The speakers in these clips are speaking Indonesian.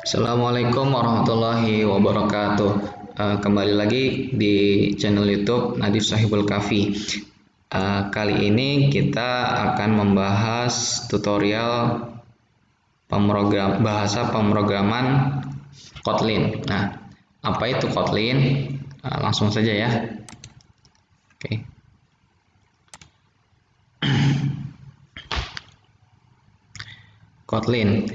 Assalamualaikum warahmatullahi wabarakatuh. Kembali lagi di channel YouTube Nadif Shahibul Kahfi. Kali ini kita akan membahas tutorial bahasa pemrograman Kotlin. Nah, apa itu Kotlin? Langsung saja ya. Oke. Kotlin.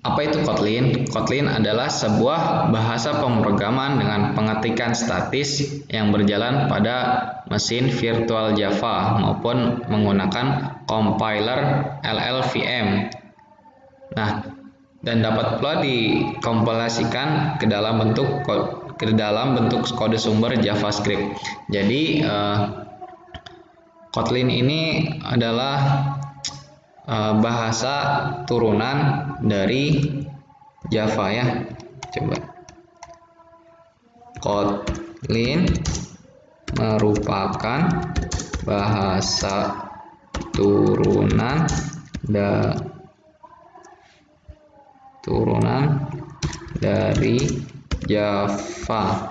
Apa itu Kotlin? Kotlin adalah sebuah bahasa pemrograman dengan pengetikan statis yang berjalan pada mesin virtual Java maupun menggunakan compiler LLVM. Nah, dan dapat pula dikompilasikan ke dalam bentuk kode sumber JavaScript. Jadi Kotlin ini adalah bahasa turunan dari Java ya. Coba. Kotlin merupakan bahasa turunan dari Java.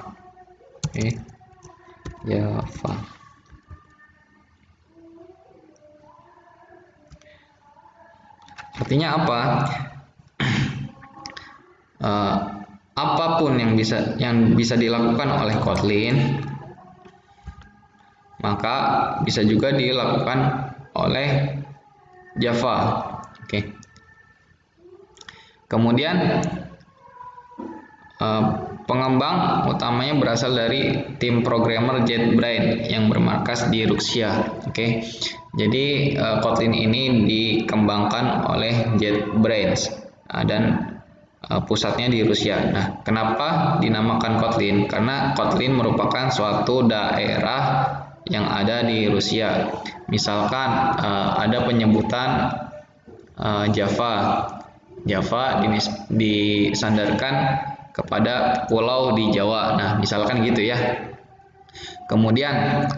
Java. Artinya apa? Apapun yang bisa dilakukan oleh Kotlin, maka bisa juga dilakukan oleh Java. Oke. Kemudian pengembang utamanya berasal dari tim programmer JetBrains yang bermarkas di Rusia. Oke. Jadi Kotlin ini dikembangkan oleh JetBrains dan pusatnya di Rusia. Nah, kenapa dinamakan Kotlin? Karena Kotlin merupakan suatu daerah yang ada di Rusia. Misalkan ada penyebutan Java. Java disandarkan kepada pulau di Jawa. Nah, misalkan gitu ya. Kemudian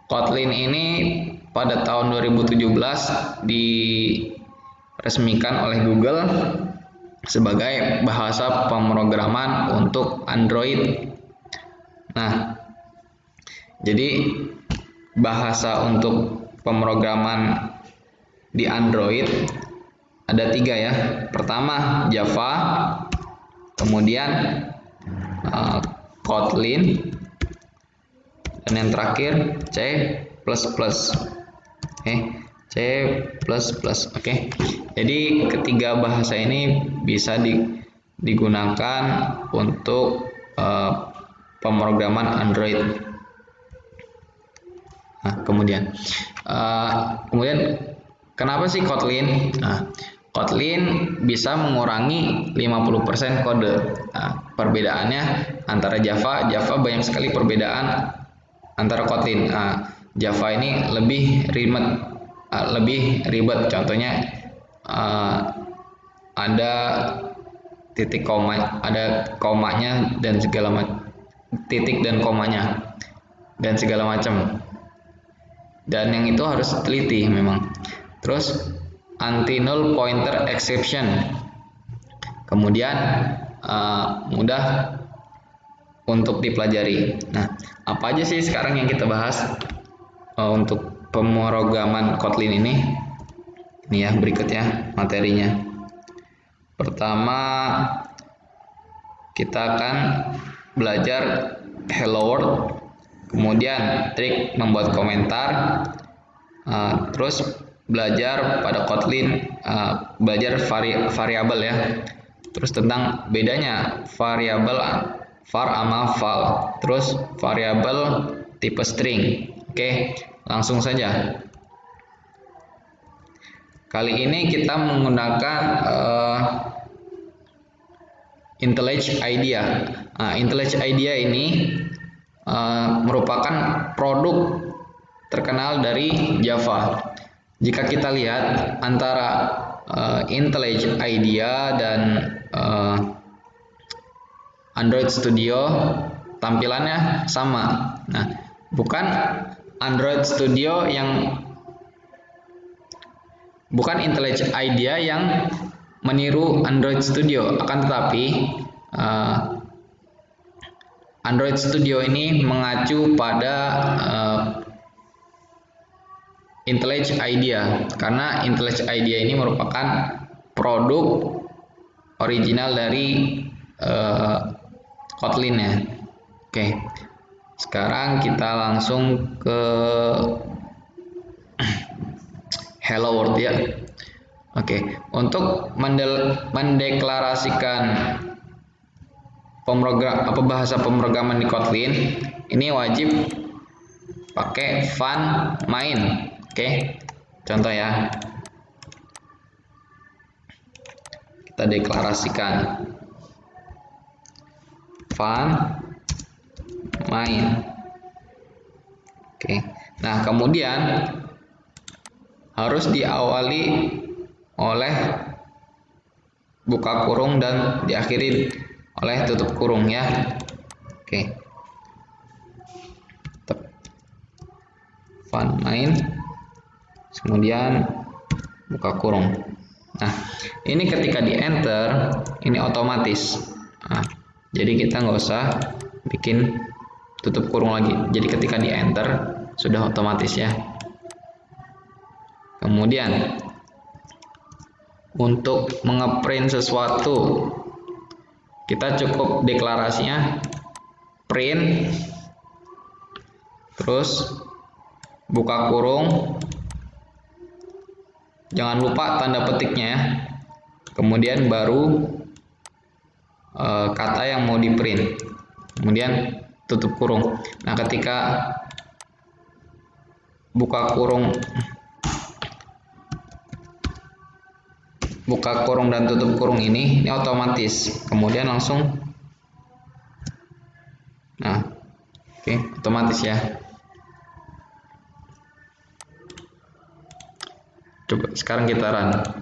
Kotlin ini pada tahun 2017 diresmikan oleh Google sebagai bahasa pemrograman untuk Android. Nah, jadi bahasa untuk pemrograman di Android ada 3 ya. Pertama Java, kemudian Kotlin, dan yang terakhir C++. C++. Oke. Jadi ketiga bahasa ini bisa digunakan untuk pemrograman Android. Nah, kemudian kenapa sih Kotlin? Nah, Kotlin bisa mengurangi 50% kode. Nah, perbedaannya antara Java banyak sekali perbedaan antara Kotlin. Java ini lebih ribet. Contohnya ada titik koma, ada komanya dan segala titik dan komanya dan segala macam. Dan yang itu harus teliti memang. Terus anti null pointer exception. Kemudian mudah untuk dipelajari. Nah, apa aja sih sekarang yang kita bahas untuk pemrograman Kotlin ini? Ini ya berikutnya materinya. Pertama, kita akan belajar hello world, kemudian trik membuat komentar, terus belajar pada Kotlin, belajar variabel ya. Terus tentang bedanya variabel var sama val, terus variabel tipe string. Oke, langsung saja. Kali ini kita menggunakan IntelliJ IDEA. IntelliJ IDEA ini merupakan produk terkenal dari Java. Jika kita lihat antara IntelliJ IDEA dan Android Studio, tampilannya sama. Nah, bukan Android Studio bukan IntelliJ IDEA yang meniru Android Studio, akan tetapi Android Studio ini mengacu pada IntelliJ IDEA, karena IntelliJ IDEA ini merupakan produk original dari Kotlin ya. Oke, sekarang kita langsung ke Hello World ya. Oke, untuk mendeklarasikan bahasa pemrograman di Kotlin ini wajib pakai fun main. Oke, contoh ya, kita deklarasikan fun main. Oke, nah kemudian harus diawali oleh buka kurung dan diakhiri oleh tutup kurung ya. Oke, fun main, kemudian buka kurung. Nah, ini ketika di enter ini otomatis. Nah, jadi kita nggak usah bikin tutup kurung lagi. Jadi ketika di enter sudah otomatis ya. Kemudian untuk mengeprint sesuatu kita cukup deklarasinya print, terus buka kurung, jangan lupa tanda petiknya ya, kemudian baru kata yang mau di print, kemudian tutup kurung. Nah ketika buka kurung dan tutup kurung ini otomatis, kemudian langsung oke, otomatis ya. Coba sekarang kita run.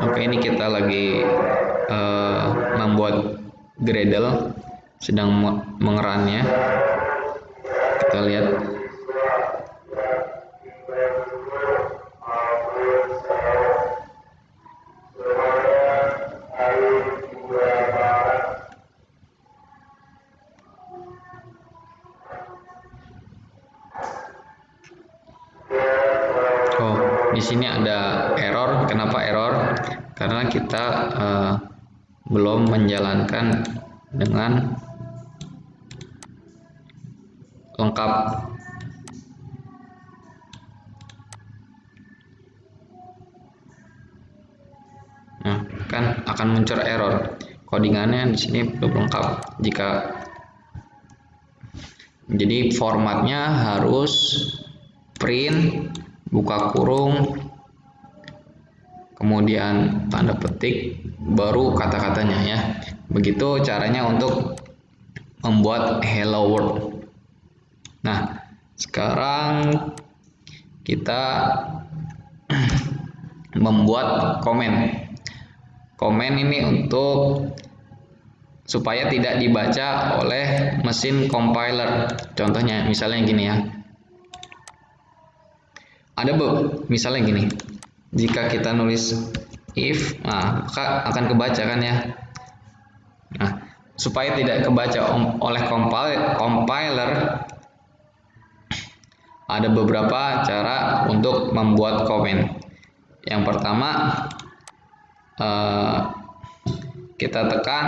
Oke, ini kita lagi membuat Gradle, sedang mengerannya. Kita lihat. Oh, di sini ada error. Kenapa error? Karena kita belum menjalankan dengan lengkap. Nah, kan akan muncul error. Codingannya di sini belum lengkap. Jadi formatnya harus print, buka kurung, kemudian tanda petik, baru kata-katanya ya. Begitu caranya untuk membuat Hello World. Nah, sekarang kita membuat komen. Komen ini untuk supaya tidak dibaca oleh mesin compiler. Contohnya misalnya gini ya. Misalnya gini. Jika kita nulis if, maka akan kebaca kan ya. Nah, supaya tidak kebaca oleh compiler, ada beberapa cara untuk membuat komen. Yang pertama, kita tekan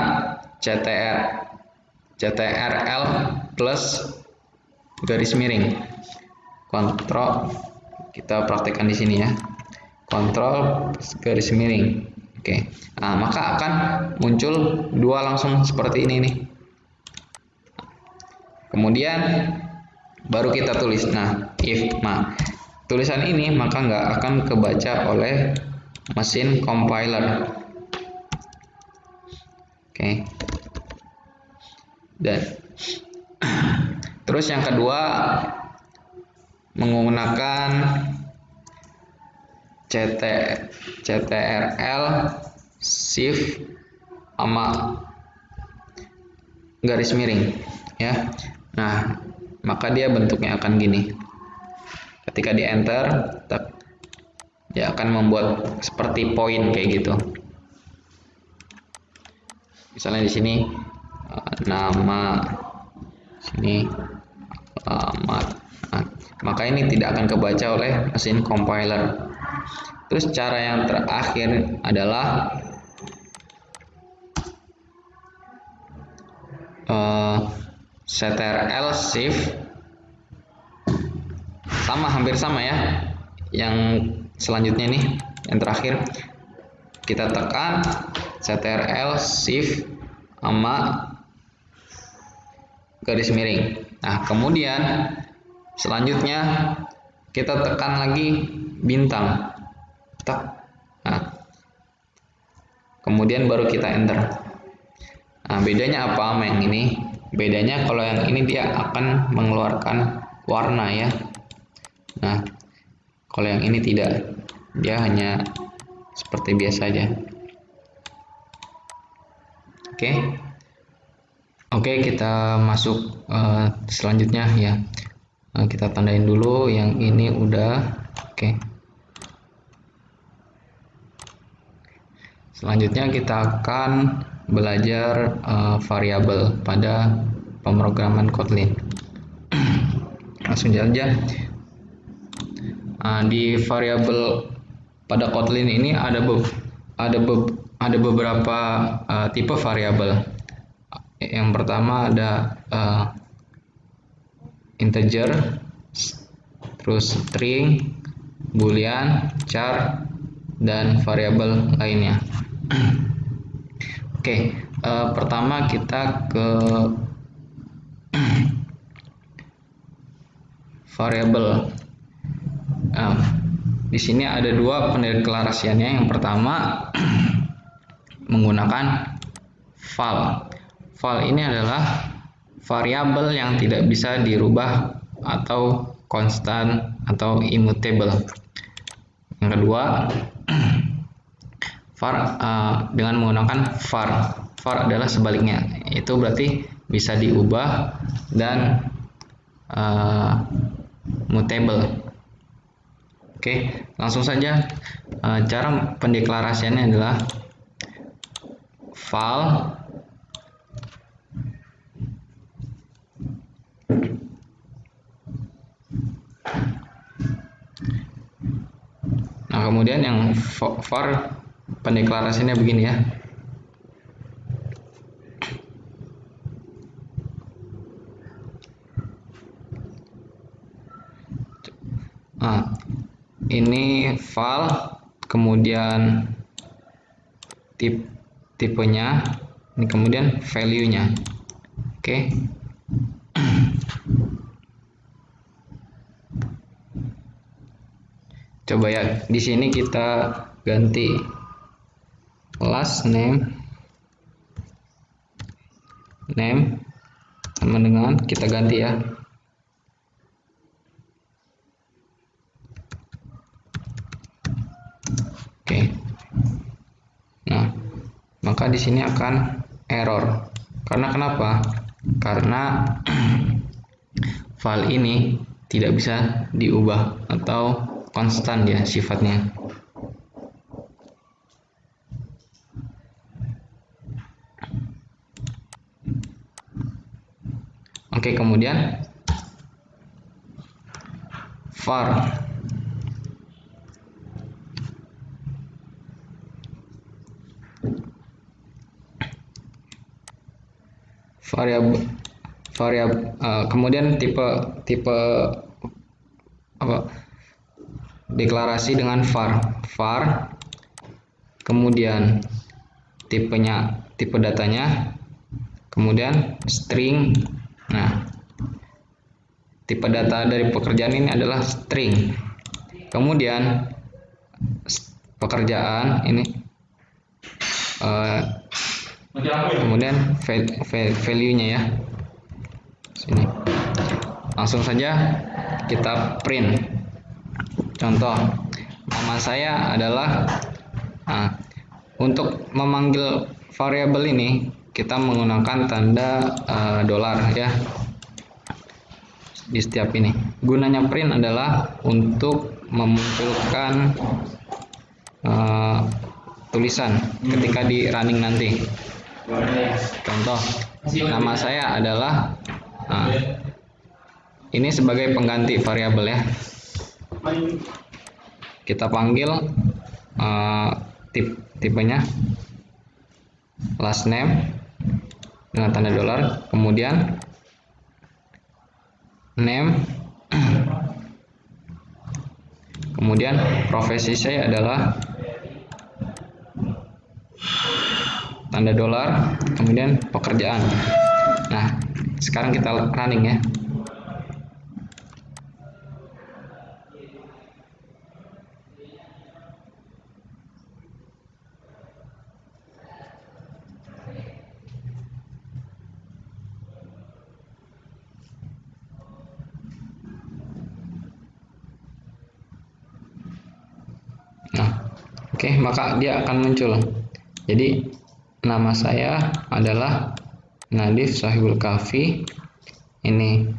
CTRL plus garis miring. Kontrol, kita praktekkan di sini ya. Kontrol garis miring. Oke. Nah, maka akan muncul dua langsung seperti ini nih. Kemudian baru kita tulis. Nah, if tulisan ini maka nggak akan kebaca oleh mesin compiler. Oke. Dan terus yang kedua menggunakan ctrl shift sama garis miring ya. Nah, maka dia bentuknya akan gini. Ketika di enter, dia akan membuat seperti poin kayak gitu. Misalnya di sini nama, sini alamat. Nah, maka ini tidak akan kebaca oleh mesin compiler. Terus cara yang terakhir adalah ctrl shift hampir sama ya. Yang selanjutnya nih, yang terakhir kita tekan ctrl shift sama garis miring. Nah, kemudian selanjutnya kita tekan lagi bintang. Nah, kemudian baru kita enter. Nah, bedanya apa sama yang ini? Bedanya kalau yang ini dia akan mengeluarkan warna ya. Nah, kalau yang ini tidak, dia hanya seperti biasa aja. Oke, kita masuk selanjutnya ya. Kita tandain dulu yang ini udah. Oke. Selanjutnya kita akan belajar variabel pada pemrograman Kotlin. Langsung saja. Di variabel pada Kotlin ini ada beberapa tipe variabel. Yang pertama ada integer, terus string, boolean, char, dan variabel lainnya. Oke, pertama kita ke variabel. Di sini ada dua pendeklarasiannya. Yang pertama menggunakan val. Val ini adalah variabel yang tidak bisa dirubah atau konstan atau immutable. Yang kedua dengan menggunakan var. Var adalah sebaliknya, itu berarti bisa diubah dan mutable. Oke, langsung saja. Cara pendeklarasiannya adalah val kemudian yang var pendeklarasinya begini ya. Ini val, kemudian tipenya, ini kemudian value-nya. Oke. Coba ya, di sini kita ganti last name sama dengan kita ganti ya. Oke. Nah, maka di sini akan error. Karena kenapa? Karena file ini tidak bisa diubah atau konstan ya sifatnya. Oke, kemudian var variabel kemudian tipe apa deklarasi dengan var kemudian tipe datanya, kemudian string. Nah, tipe data dari pekerjaan ini adalah string. Kemudian pekerjaan ini kemudian value-nya ya. Sini. Langsung saja kita print. Contoh, nama saya adalah untuk memanggil variabel ini kita menggunakan tanda dolar ya di setiap ini. Gunanya print adalah untuk memunculkan tulisan ketika di running nanti. Contoh, nama saya adalah ini sebagai pengganti variabel ya. Kita panggil tipenya last name dengan tanda dolar, kemudian name, kemudian profesi saya adalah tanda dolar, kemudian pekerjaan. Nah, sekarang kita running ya. Oke, maka dia akan muncul. Jadi nama saya adalah Nadif Sohibul Kahfi. Ini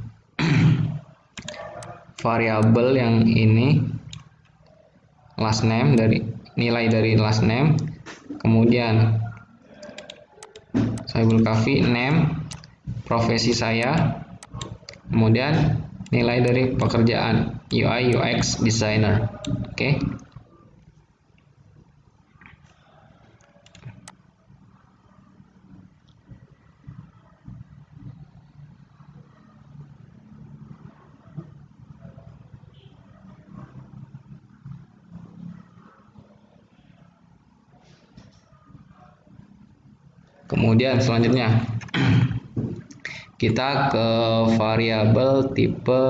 variabel yang ini last name, dari nilai dari last name, kemudian Sohibul Kahfi name, profesi saya, kemudian nilai dari pekerjaan UI UX designer. Oke. Kemudian selanjutnya kita ke variabel tipe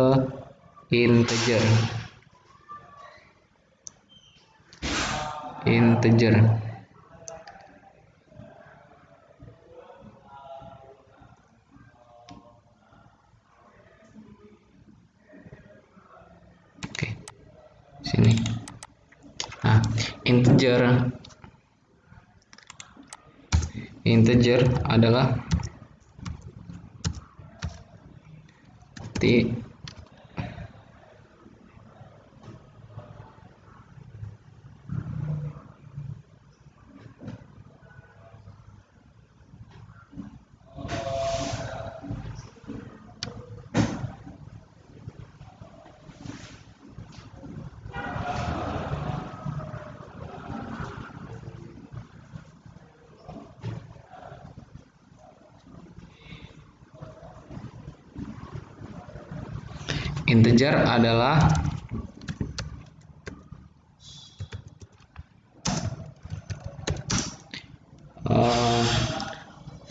integer. Oke, sini. Nah, integer adalah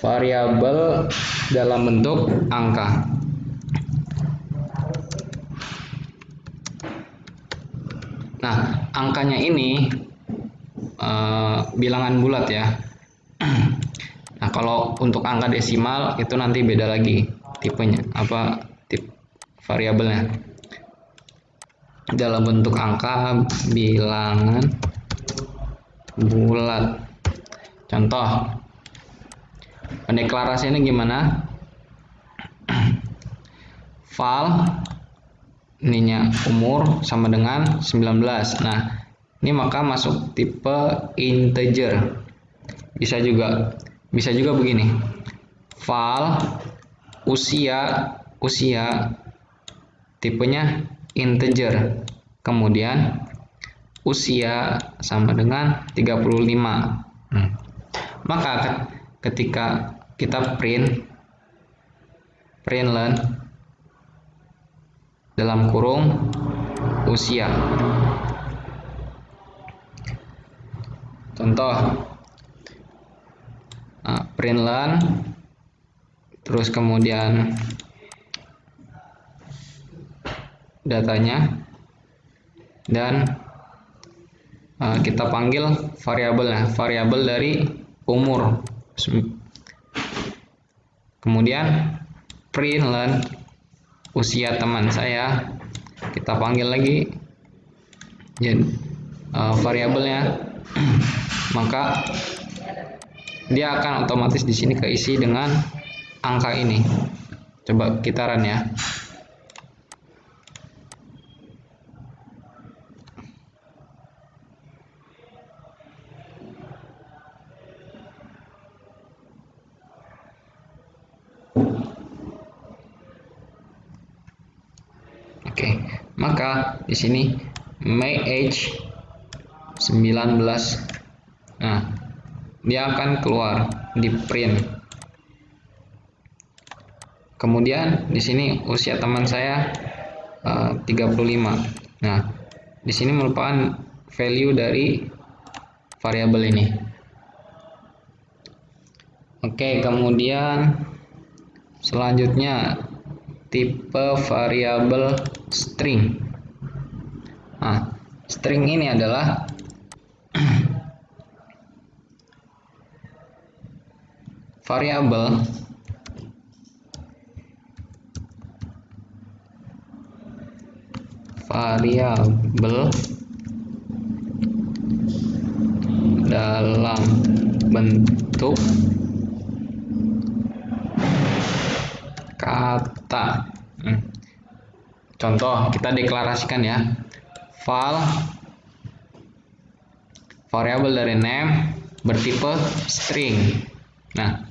variabel dalam bentuk angka. Nah, angkanya ini bilangan bulat ya. Nah, kalau untuk angka desimal itu nanti beda lagi tipenya, tip variabelnya. Dalam bentuk angka bilangan bulat. Contoh, pendeklarasiannya gimana? Val ininya umur sama dengan 19. Nah, ini maka masuk tipe integer. Bisa juga begini. Val usia tipenya integer. Kemudian usia sama dengan 35. Maka ketika kita print len dalam kurung usia. Contoh, print len terus kemudian datanya dan kita panggil variabelnya, variabel dari umur. Kemudian print usia teman saya, kita panggil lagi variabelnya, maka dia akan otomatis di sini keisi dengan angka ini. Coba kita run ya. Oke, maka di sini my age 19. Nah, dia akan keluar di print. Kemudian di sini usia teman saya 35. Nah, di sini merupakan value dari variabel ini. Oke, kemudian selanjutnya tipe variabel string. Nah, string ini adalah variabel dalam bentuk kata. Contoh, kita deklarasikan ya. Variabel dari name bertipe string. Nah,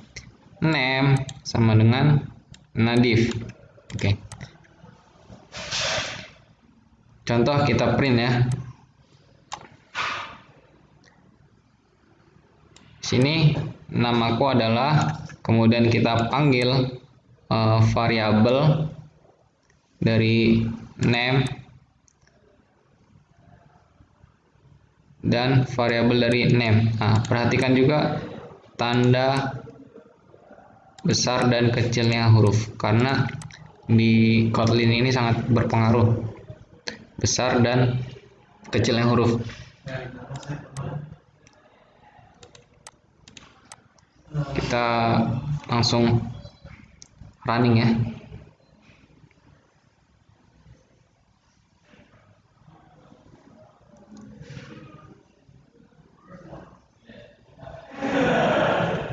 name sama dengan nadif. Oke. Contoh kita print ya. Sini namaku adalah, kemudian kita panggil variabel dari name dan variabel dari name. Nah, perhatikan juga tanda besar dan kecilnya huruf, karena di Kotlin ini sangat berpengaruh besar dan kecilnya huruf. Kita langsung running ya.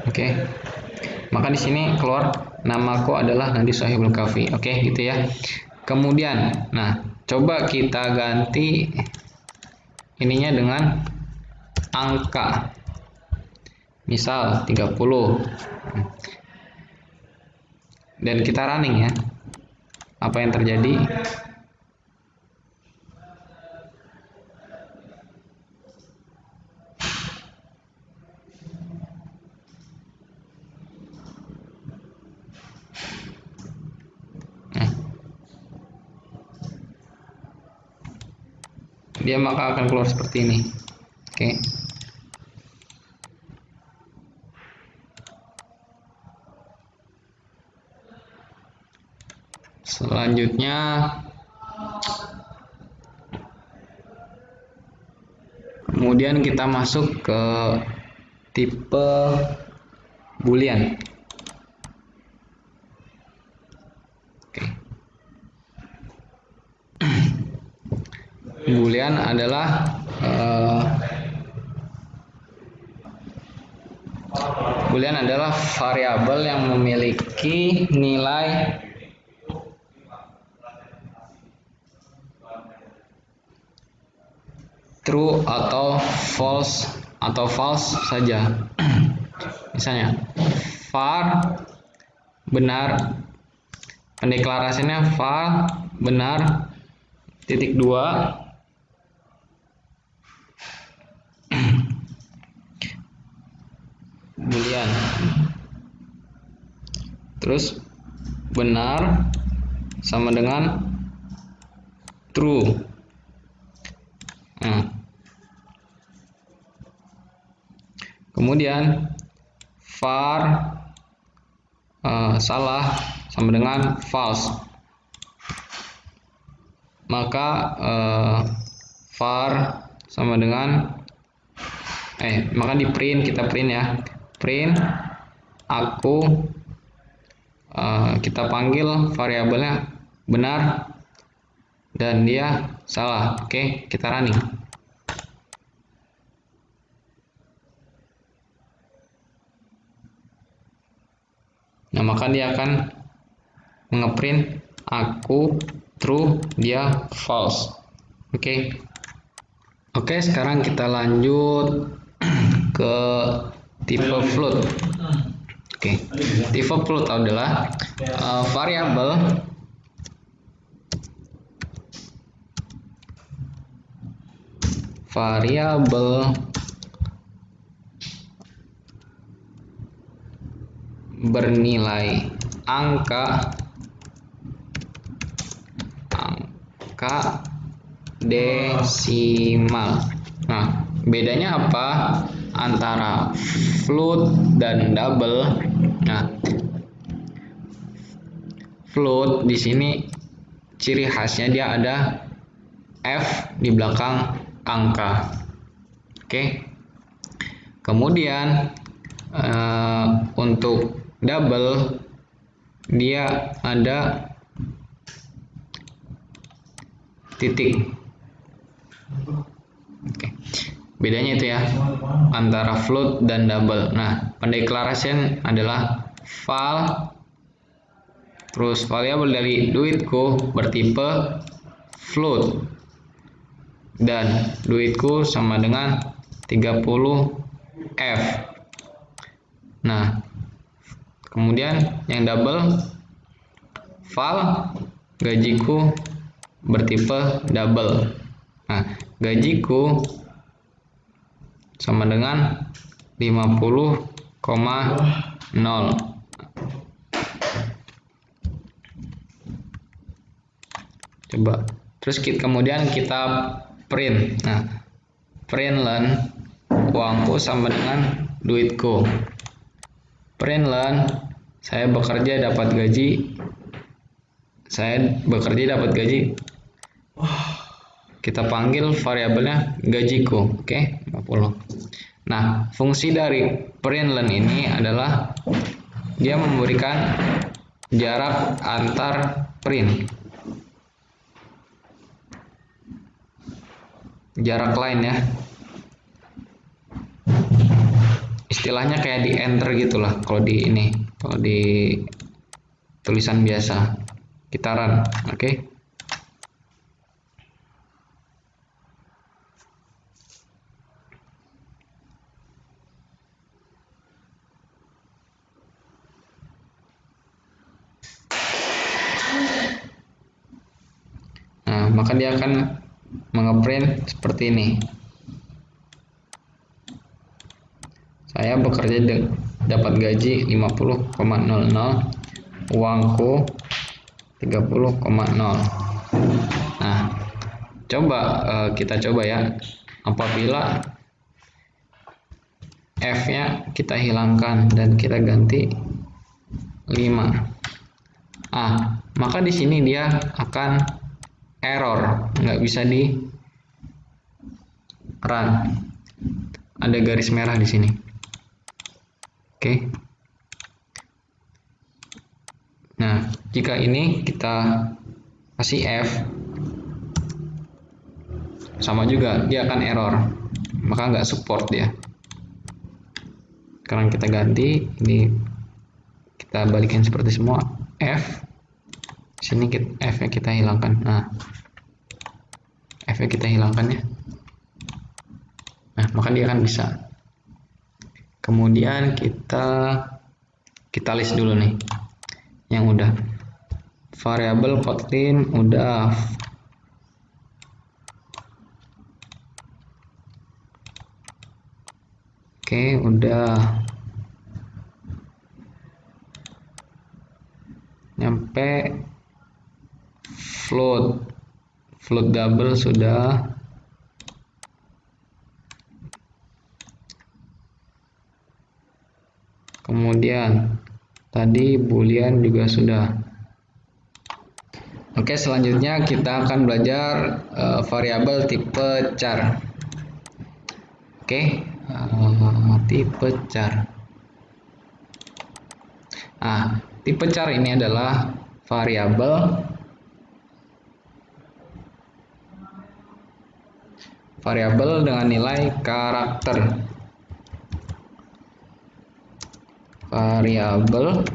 Oke. Maka di sini keluar namaku adalah Nadi Sohibul Kafi. Oke, gitu ya. Kemudian, nah, coba kita ganti ininya dengan angka. Misal 30. Dan kita running ya. Apa yang terjadi? Dia maka akan keluar seperti ini. Oke. Selanjutnya kemudian kita masuk ke tipe boolean. Oke. Boolean adalah variabel yang memiliki nilai true atau false saja. Misalnya var benar, pendeklarasinya var benar titik 2 boolean, terus benar sama dengan true. Nah, kemudian var salah sama dengan false. maka var sama dengan maka di print, kita print ya, print aku, kita panggil variabelnya benar dan dia salah. Oke, kita running. Nah, maka dia akan ngeprint aku true, dia false. Oke, sekarang kita lanjut ke tipe float. Tipe float adalah variabel bernilai angka desimal. Nah, bedanya apa antara float dan double? Nah, float di sini ciri khasnya dia ada F di belakang angka. Kemudian untuk double dia ada titik. Bedanya itu ya antara float dan double. Nah, pendeklarasian adalah val, terus variabel dari duitku bertipe float dan duitku sama dengan 30 F. Nah, kemudian yang double val gajiku bertipe double. Nah, gajiku sama dengan 50,0. Coba. Terus kemudian kita print. Nah, println uangku sama dengan duitku. Println saya bekerja dapat gaji. Kita panggil variabelnya gajiku. 50. Nah, fungsi dari println ini adalah dia memberikan jarak antar print. Jarak lain ya. Istilahnya kayak di enter gitulah kalau di ini, kalau di tulisan biasa. Kita run. Nah, maka dia akan mengeprint seperti ini. Saya bekerja dapat gaji 50,00, uangku 30,0. Nah, kita coba ya. Apabila F-nya kita hilangkan dan kita ganti 5. Maka di sini dia akan error, nggak bisa di run. Ada garis merah di sini. Nah, jika ini kita kasih F, sama juga dia akan error, maka nggak support dia. Sekarang kita ganti, ini kita balikin seperti semua. F, sini F-nya kita hilangkan. Nah, F-nya kita hilangkan ya. Nah, maka dia akan bisa. Kemudian kita list dulu nih yang udah. Variabel Kotlin udah. Udah. Nyampe float double sudah. Kemudian tadi boolean juga sudah. Oke, selanjutnya kita akan belajar variabel tipe char. Oke, tipe char. Nah, tipe char ini adalah variabel dengan nilai karakter. Variabel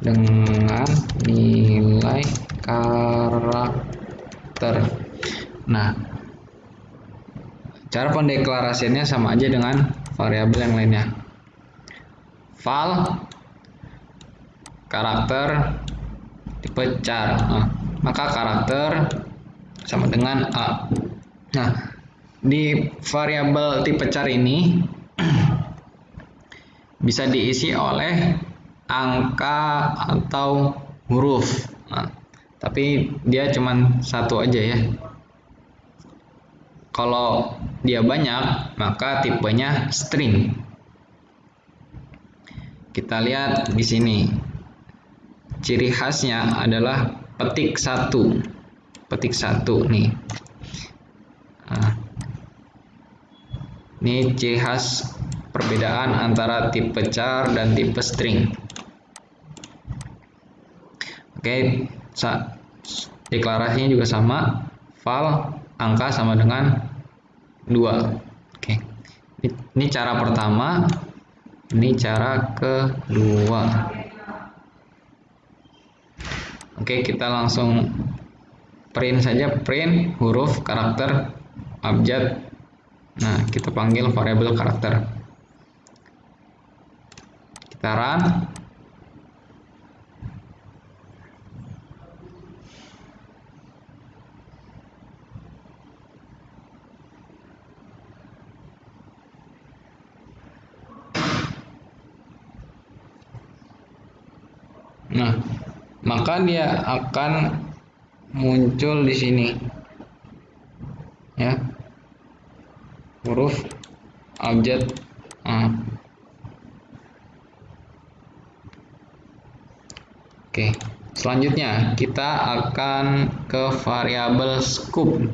dengan nilai karakter. Nah, cara pendeklarasiannya sama aja dengan variabel yang lainnya. Val karakter tipe char. Nah, maka karakter sama dengan A. Nah, di variabel tipe char ini bisa diisi oleh angka atau huruf. Nah, tapi dia cuma satu aja ya. Kalau dia banyak, maka tipenya string. Kita lihat di sini. Ciri khasnya adalah petik satu. Petik satu nih. Nah, ini ciri khas perbedaan antara tipe char dan tipe string. Oke, deklarasinya juga sama. Val angka sama dengan 2. Oke. Ini cara pertama, ini cara kedua. Oke, kita langsung print saja, print huruf, karakter, abjad. Nah, kita panggil variabel karakter. Kita run. Nah, maka dia akan muncul di sini. Ya. Huruf, abjad. Nah. Oke, selanjutnya kita akan ke variabel scope.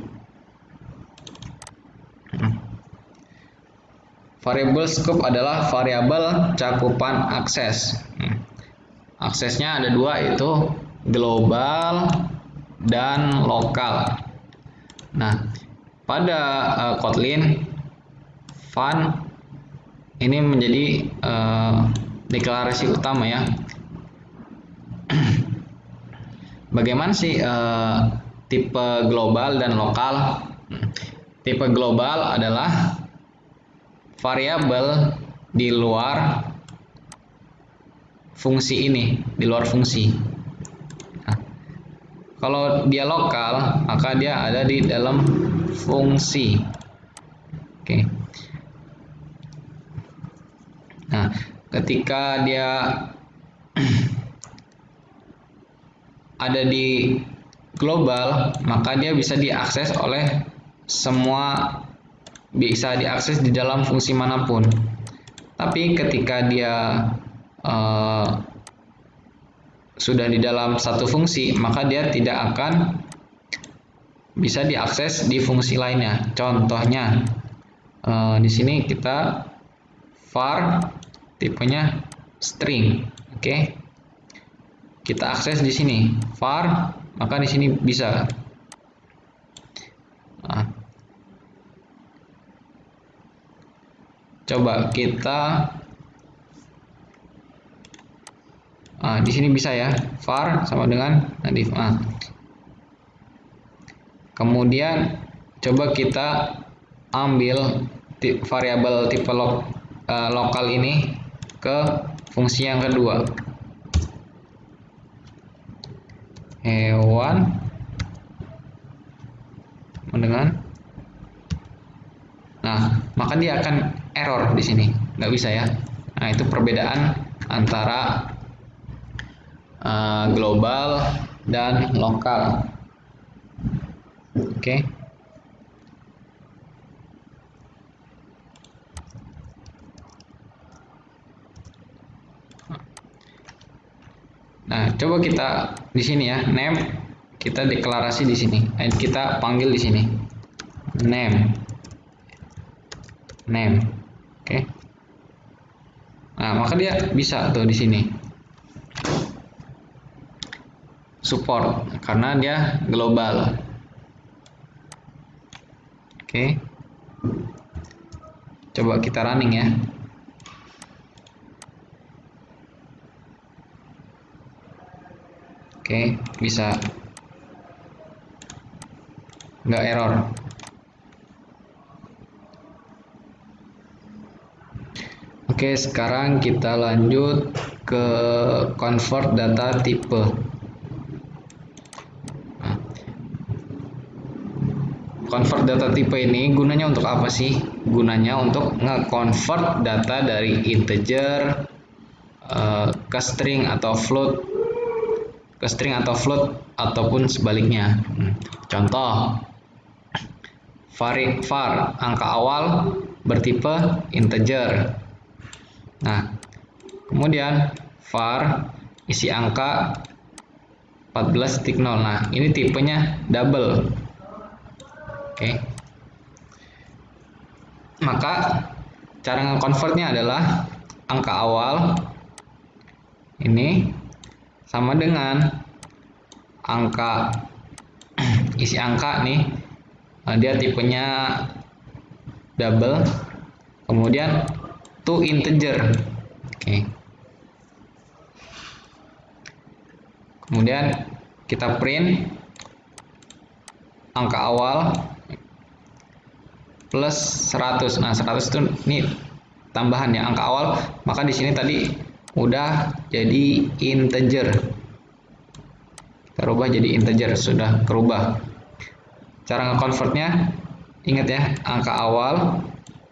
Variabel scope adalah variabel cakupan akses. Aksesnya ada dua, yaitu global dan lokal. Nah, pada Kotlin, fun ini menjadi deklarasi utama ya. Bagaimana sih tipe global dan lokal? Tipe global adalah variabel di luar fungsi ini, di luar fungsi. Nah, kalau dia lokal, maka dia ada di dalam fungsi. Oke. Nah, ketika dia ada di global, maka dia bisa diakses oleh semua, bisa diakses di dalam fungsi manapun. Tapi ketika dia sudah di dalam satu fungsi, maka dia tidak akan bisa diakses di fungsi lainnya. Contohnya di sini kita var tipenya string, oke. Kita akses di sini var, maka di sini bisa. Nah, coba kita di sini bisa ya, var sama dengan div. Kemudian coba kita ambil variabel tipe lokal ini ke fungsi yang kedua, hewan dengan. Nah, maka dia akan error di sini, nggak bisa ya. Nah, itu perbedaan antara global dan lokal. Oke. Nah, coba kita di sini ya, name kita deklarasi di sini, kita panggil di sini name. Oke. Nah, maka dia bisa tuh di sini support karena dia global. Oke. Coba kita running ya. Oke, bisa. Nggak error. Oke, sekarang kita lanjut ke convert data tipe. Nah, convert data tipe ini gunanya untuk apa sih? Gunanya untuk nge-convert data dari integer ke string atau float, ataupun sebaliknya. Contoh, var angka awal bertipe integer. Nah, kemudian var isi angka 14.0. Nah, ini tipenya double. Oke. Maka cara nge-convertnya adalah angka awal ini sama dengan angka isi angka nih, dia tipenya double, kemudian to integer. Oke. Kemudian kita print angka awal plus 100. Nah, 100 itu ini tambahan ya angka awal, maka di sini tadi udah jadi integer. Kita rubah jadi integer, sudah kerubah. Cara nge-convertnya, ingat ya, angka awal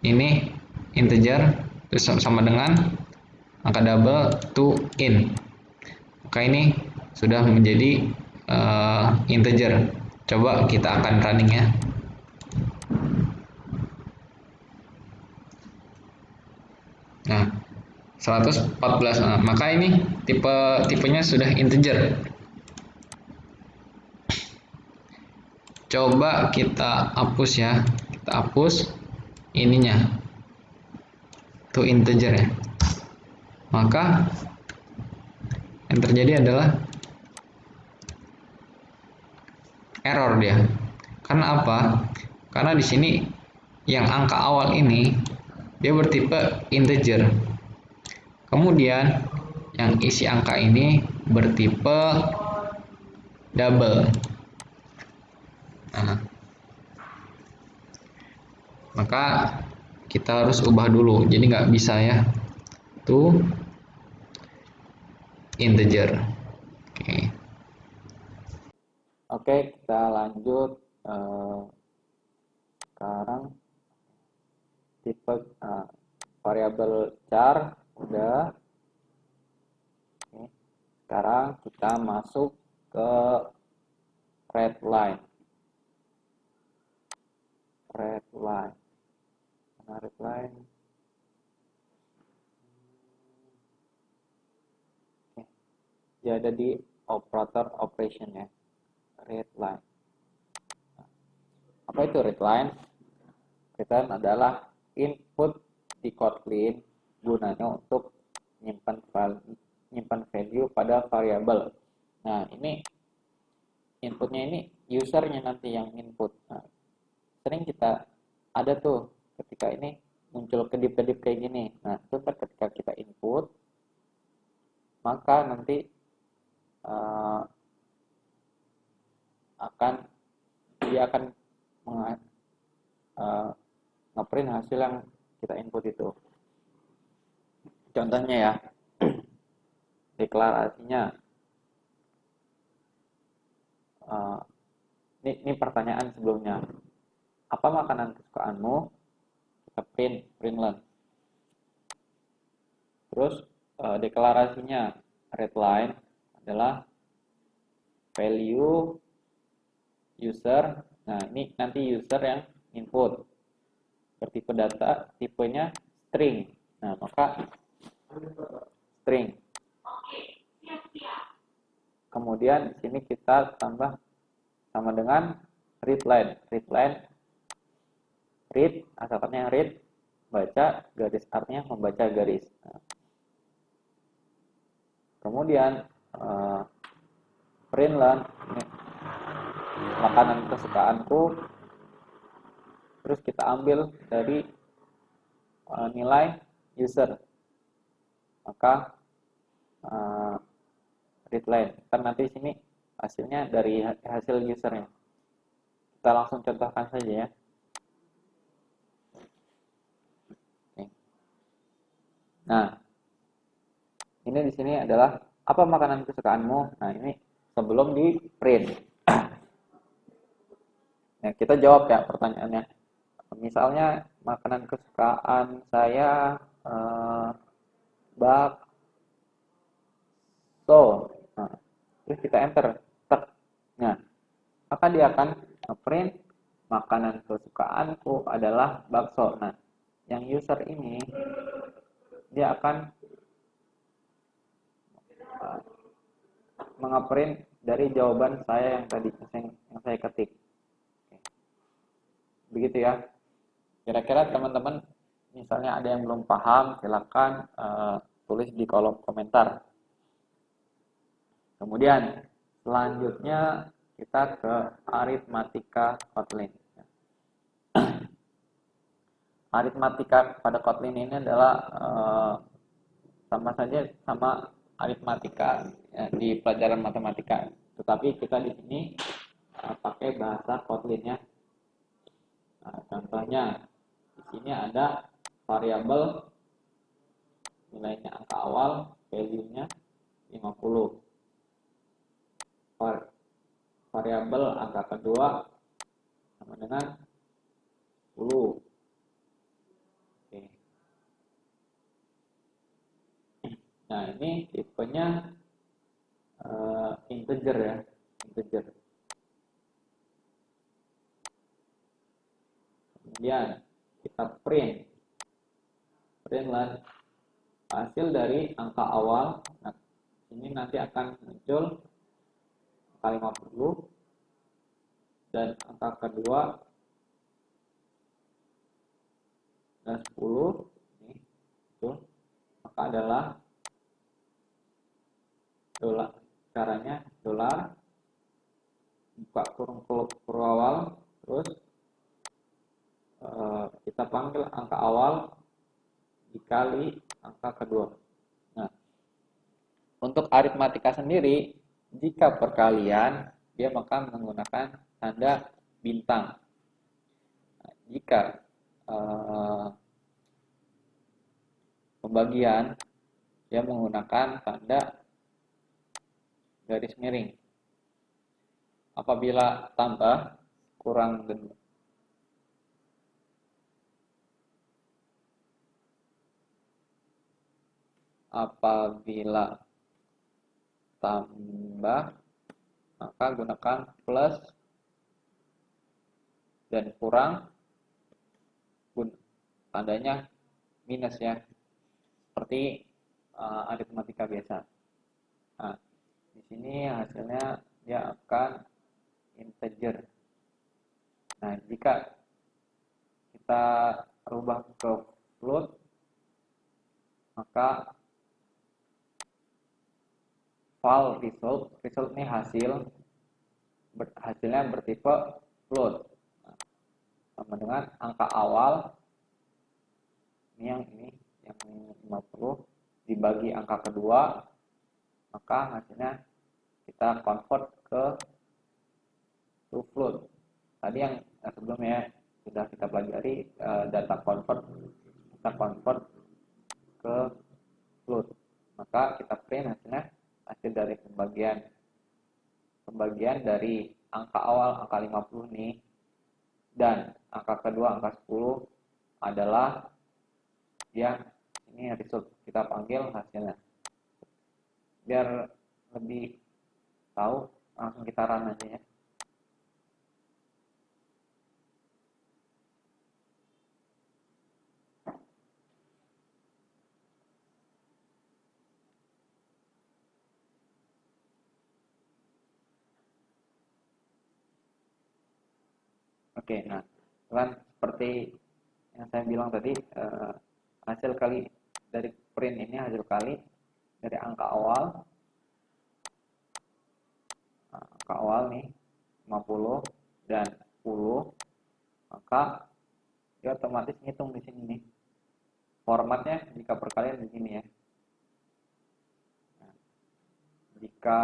ini integer itu sama dengan angka double to in. Maka ini sudah menjadi integer. Coba kita akan running ya. Nah, 114. Nah, maka ini tipenya sudah integer. Coba kita hapus ya. Kita hapus ininya. To integer ya. Maka yang terjadi adalah error dia. Karena apa? Karena di sini yang angka awal ini dia bertipe integer. Kemudian yang isi angka ini bertipe double. Nah, maka kita harus ubah dulu. Jadi nggak bisa ya. To integer. Oke. Oke, kita lanjut. Sekarang tipe variabel char udah. Oke. Sekarang kita masuk ke readline. Mana readline? Oke. Dia ada di operator operation ya. Readline. Apa itu readline? Readline adalah input di Kotlin gunanya untuk menyimpan value pada variabel. Nah, ini inputnya ini usernya nanti yang input. Nah, sering kita ada tuh ketika ini muncul kedip-kedip kayak gini. Nah, itu ketika kita input, maka nanti dia akan ngeprint hasil yang kita input itu. Contohnya ya, deklarasinya. Ini pertanyaan sebelumnya. Apa makanan kesukaanmu? Kita print learn. Terus deklarasinya readline adalah value user. Nah, ini nanti user yang input. Bertipe data, tipenya string. Nah, maka string. Kemudian di sini kita tambah sama dengan readline. Read, asal katanya read, baca, garis artinya membaca garis. Nah, kemudian print learn, ini makanan kesukaanku, terus kita ambil dari nilai user, maka readline, kan nanti sini hasilnya dari hasil usernya. Kita langsung contohkan saja ya. Nah, ini di sini adalah apa makanan kesukaanmu. Nah, ini sebelum di print. Nah, kita jawab ya pertanyaannya. Misalnya makanan kesukaan saya bakso. Nah, terus kita enter. Tek. Nah, maka dia akan print makanan kesukaanku adalah bakso. Nah, yang user ini dia akan mengeprint dari jawaban saya yang tadi yang saya ketik. Begitu ya. Kira-kira teman-teman misalnya ada yang belum paham, silakan tulis di kolom komentar. Kemudian selanjutnya kita ke aritmatika Kotlin. Aritmatika pada Kotlin ini adalah sama saja sama aritmatika ya, di pelajaran matematika, tetapi kita di sini pakai bahasa Kotlin ya. Nah, contohnya di sini ada variabel nilainya angka awal, value-nya 50. Variabel angka kedua sama dengan 10. Oke. Nah, ini tipenya integer ya, integer. Kemudian kita print lah hasil dari angka awal. Nah, ini nanti akan muncul angka 50 dan angka kedua dan 10 ini itu, maka adalah dolar. Caranya dolar buka kurung awal, terus kita panggil angka awal dikali angka kedua. Nah, untuk aritmatika sendiri, jika perkalian dia maka menggunakan tanda bintang. Nah, jika pembagian dia menggunakan tanda garis miring. Apabila tambah kurang dan apabila tambah maka gunakan plus, dan kurang tandanya minus ya, seperti aritmatika biasa. Nah, di sini hasilnya dia akan integer. Nah, jika kita rubah ke float, maka file result ini hasilnya bertipe float. Nah, sama dengan angka awal ini yang 50 dibagi angka kedua, maka hasilnya kita convert ke float. Tadi yang sebelumnya sudah kita pelajari, data convert kita convert ke float, maka kita print hasilnya hasil dari pembagian dari angka awal angka 50 nih dan angka kedua angka 10 adalah yang ini result, kita panggil hasilnya. Biar lebih tahu langsung kita run aja ya. Oke, nah kan seperti yang saya bilang tadi, hasil kali dari print ini, hasil kali dari angka awal nih 50 dan 10, maka dia otomatis ngitung di sini nih. Formatnya jika perkalian begini ya. Nah, jika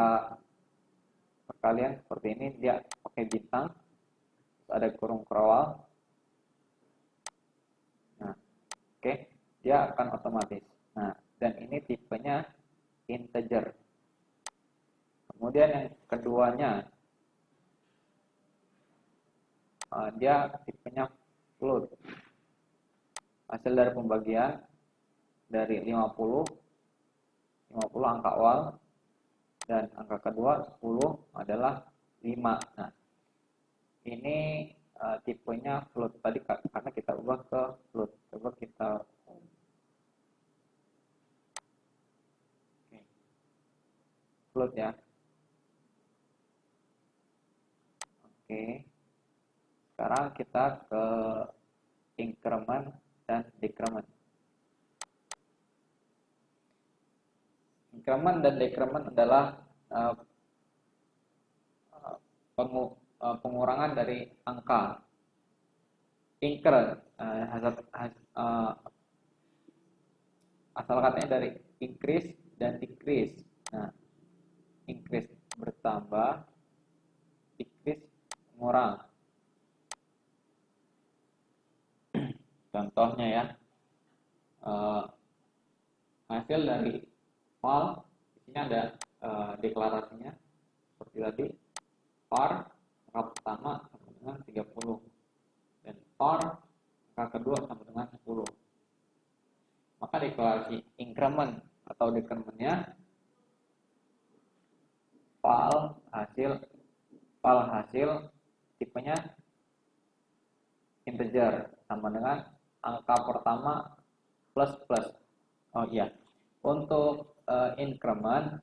perkalian seperti ini, dia pakai bintang, terus ada kurung kawal. Nah, oke, dia akan otomatis. Nah, dan ini tipenya integer. Kemudian yang keduanya, dia tipenya float. Hasil dari pembagian dari 50 angka awal, dan angka kedua 10 adalah 5. Nah, ini tipenya float tadi karena kita ubah ke float. Coba kita float ya. Oke. Sekarang kita ke increment dan decrement. Increment dan decrement adalah pengurangan dari angka. Incre asal katanya dari increase dan decrease. Nah, increase bertambah, decrease mengurang. Contohnya ya, hasil dari val, di sini ada deklarasinya seperti tadi. Var angka pertama sama dengan 30 dan var angka kedua sama dengan 10. Maka deklarasi increment atau decrementnya val hasil tipenya integer sama dengan angka pertama plus plus. Oh iya, untuk increment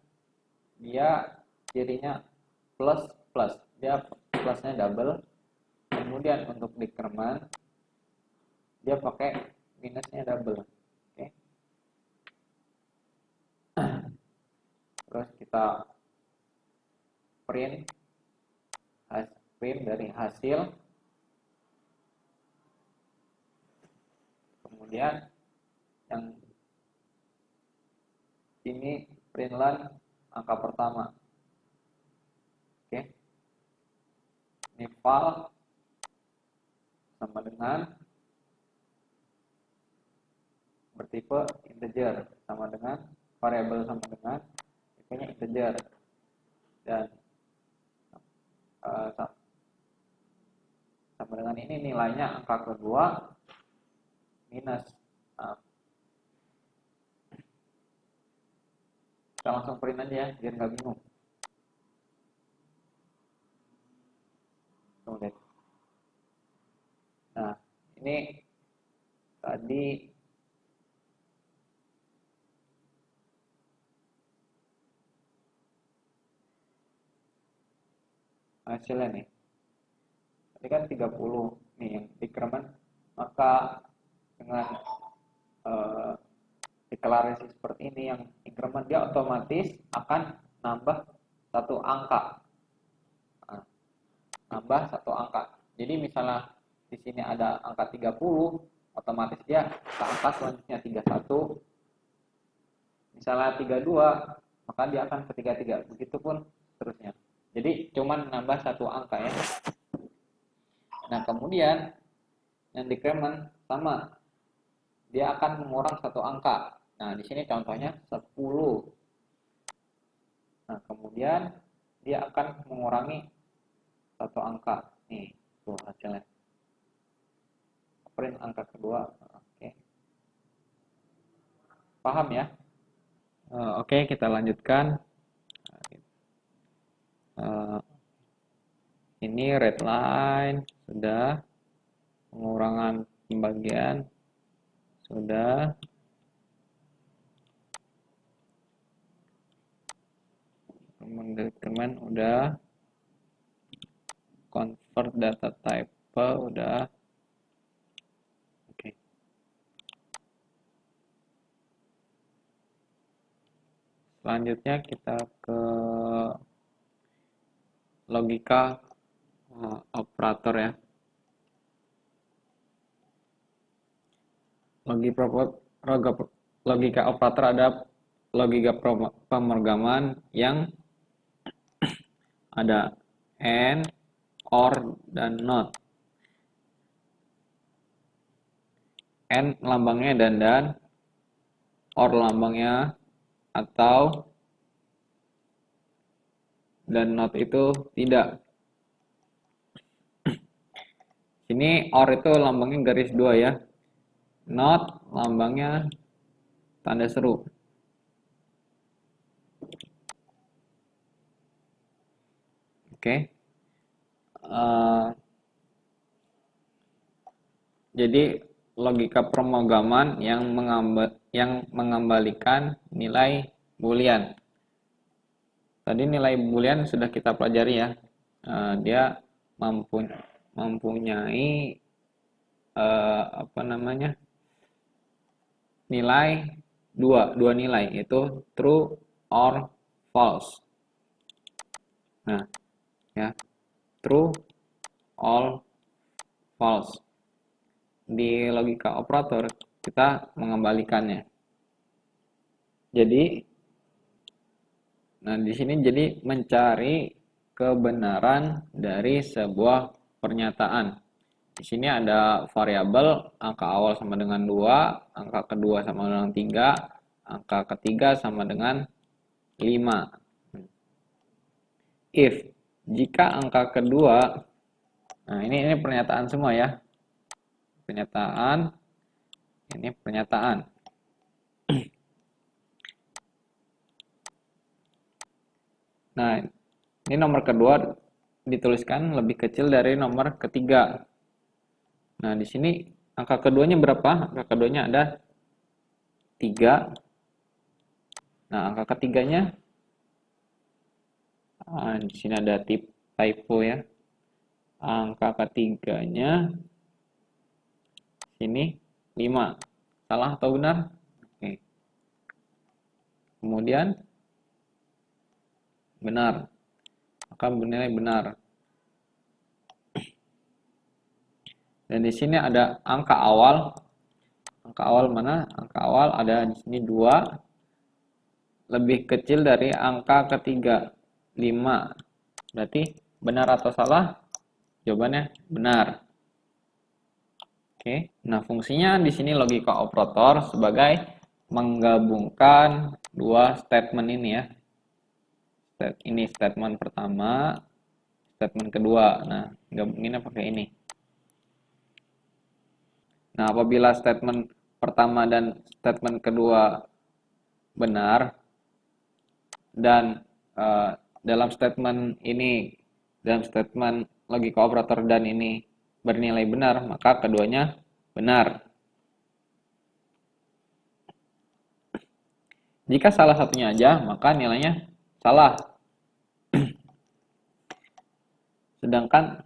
dia cirinya plus plus, dia plusnya double. Kemudian untuk decrement dia pakai minusnya double. Oke. Terus kita print dari hasil, kemudian yang ini printlan angka pertama. Oke, ini val sama dengan bertipe integer sama dengan variabel sama dengan tipenya integer, dan sama dengan ini nilainya angka kedua minus. Kita langsung print aja ya biar nggak bingung. Nah, ini tadi hasilnya nih. Tadi kan 30 nih yang decrement, maka dengan deklarasi seperti ini yang increment, dia otomatis akan nambah satu angka. Nambah satu angka. Jadi misalnya di sini ada angka 30, otomatis dia ke angka selanjutnya 31. Misalnya 32, maka dia akan ke 33. Begitupun seterusnya. Jadi cuman nambah satu angka ya. Nah, kemudian yang decrement sama, dia akan mengurang satu angka. Nah, di sini contohnya 10. Nah, kemudian dia akan mengurangi satu angka. Nih, tuh hasilnya. Print angka kedua. Oke. Paham ya? Oke, kita lanjutkan. Ini red line sudah, pengurangan pembagian sudah, decrement udah, convert data type tipe udah. Oke. Selanjutnya kita ke logika operator ya. Logika operator ada logika pemrograman yang ada and, or, dan not. And lambangnya dan, or lambangnya atau, dan not itu tidak. Sini or itu lambangnya garis 2 ya. Not lambangnya tanda seru. Oke. Jadi logika pemrograman yang mengembalikan nilai boolean. Tadi nilai boolean sudah kita pelajari ya. Dia mempunyai nilai dua nilai, yaitu true or false. Nah, ya, true or false. Di logika operator kita mengembalikannya. Jadi, nah di sini jadi mencari kebenaran dari sebuah pernyataan. Di sini ada variabel angka awal sama dengan 2, angka kedua sama dengan 3, angka ketiga sama dengan 5. If jika angka kedua, nah ini pernyataan semua ya. Pernyataan, ini pernyataan. Nah, ini nomor kedua dituliskan lebih kecil dari nomor ketiga. Nah, di sini angka keduanya berapa? Angka keduanya ada 3. Nah, angka ketiganya, di sini ada typo ya. Angka ketiganya sini 5. Salah atau benar? Oke. Kemudian benar. Maka bernilai benar. Dan di sini ada angka awal. Angka awal mana? Angka awal ada di sini 2 lebih kecil dari angka ketiga 5. Berarti benar atau salah? Jawabannya benar. Oke. Nah, fungsinya di sini logika operator sebagai menggabungkan dua statement ini ya. Ini statement pertama, statement kedua. Nah, gabunginnya pakai ini. Nah, apabila statement pertama dan statement kedua benar, dan dalam statement ini, dalam statement logika operator dan ini bernilai benar, maka keduanya benar. Jika salah satunya aja, maka nilainya salah. Sedangkan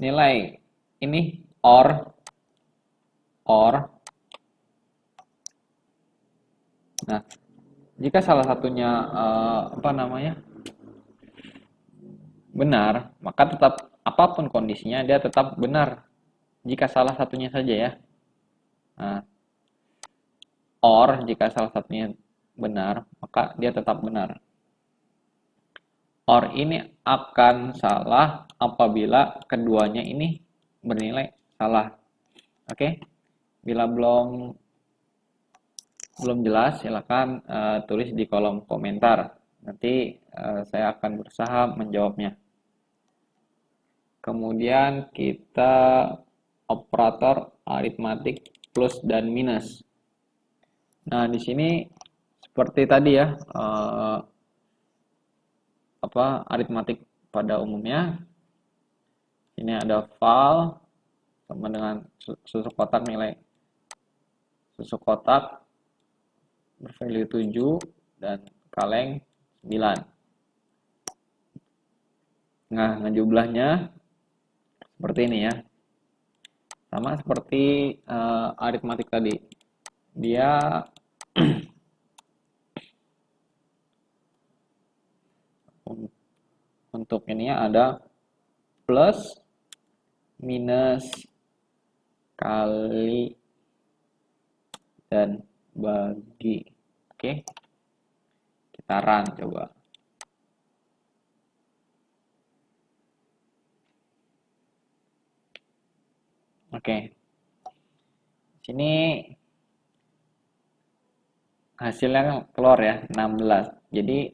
nilai ini or, nah, jika salah satunya benar, maka tetap apapun kondisinya dia tetap benar. Jika salah satunya saja ya. Nah, or jika salah satunya benar, maka dia tetap benar. Or ini akan salah apabila keduanya ini bernilai salah. Oke. Bila belum jelas, silakan tulis di kolom komentar. Nanti saya akan berusaha menjawabnya. Kemudian kita operator aritmatik plus dan minus. Nah, di sini seperti tadi ya, aritmatik pada umumnya. Ini ada val sama dengan susu kotak nilai susu kotak bervalue 7 dan kaleng 9. Nah, ngejumlahnya seperti ini ya. Sama seperti aritmatik tadi. Dia untuk ini ada plus, minus, kali, dan bagi. Oke, kita run coba. Oke, sini hasilnya keluar ya 16. Jadi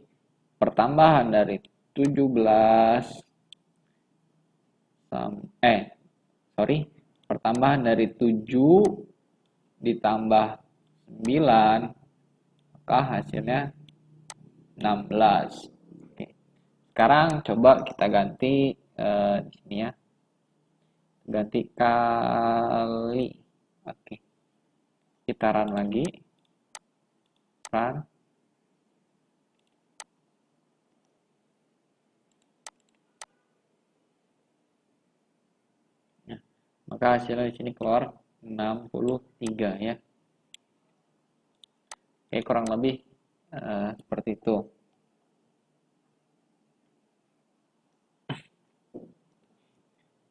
pertambahan dari 17 pertambahan dari 7 ditambah 9, maka hasilnya 16. Oke. Sekarang coba kita ganti di sini ya. Ganti kali. Oke. Kita run lagi. Run. Nah, maka hasilnya di sini keluar 63 ya. Oke, kurang lebih seperti itu.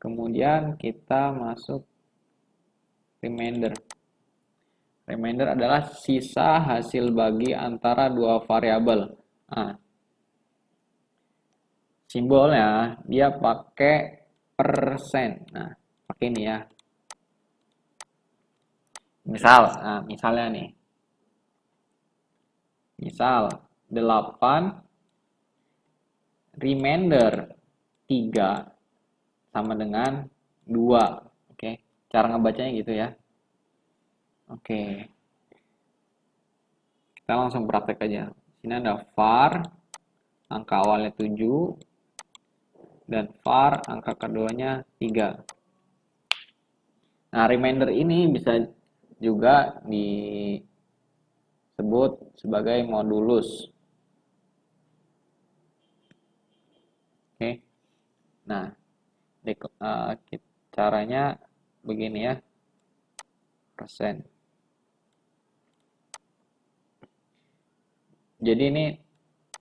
Kemudian kita masuk remainder. Remainder adalah sisa hasil bagi antara dua variabel. Nah, simbolnya dia pakai persen. Nah, pakai ini ya. Misalnya nih. Misal 8 remainder 3 sama dengan 2. Oke, cara ngebacanya gitu ya. Oke. Kita langsung praktek aja. Sini ada var angka awalnya 7 dan var angka keduanya 3. Nah, remainder ini bisa juga disebut sebagai modulus. Oke. Nah, caranya begini ya. Persen. Jadi ini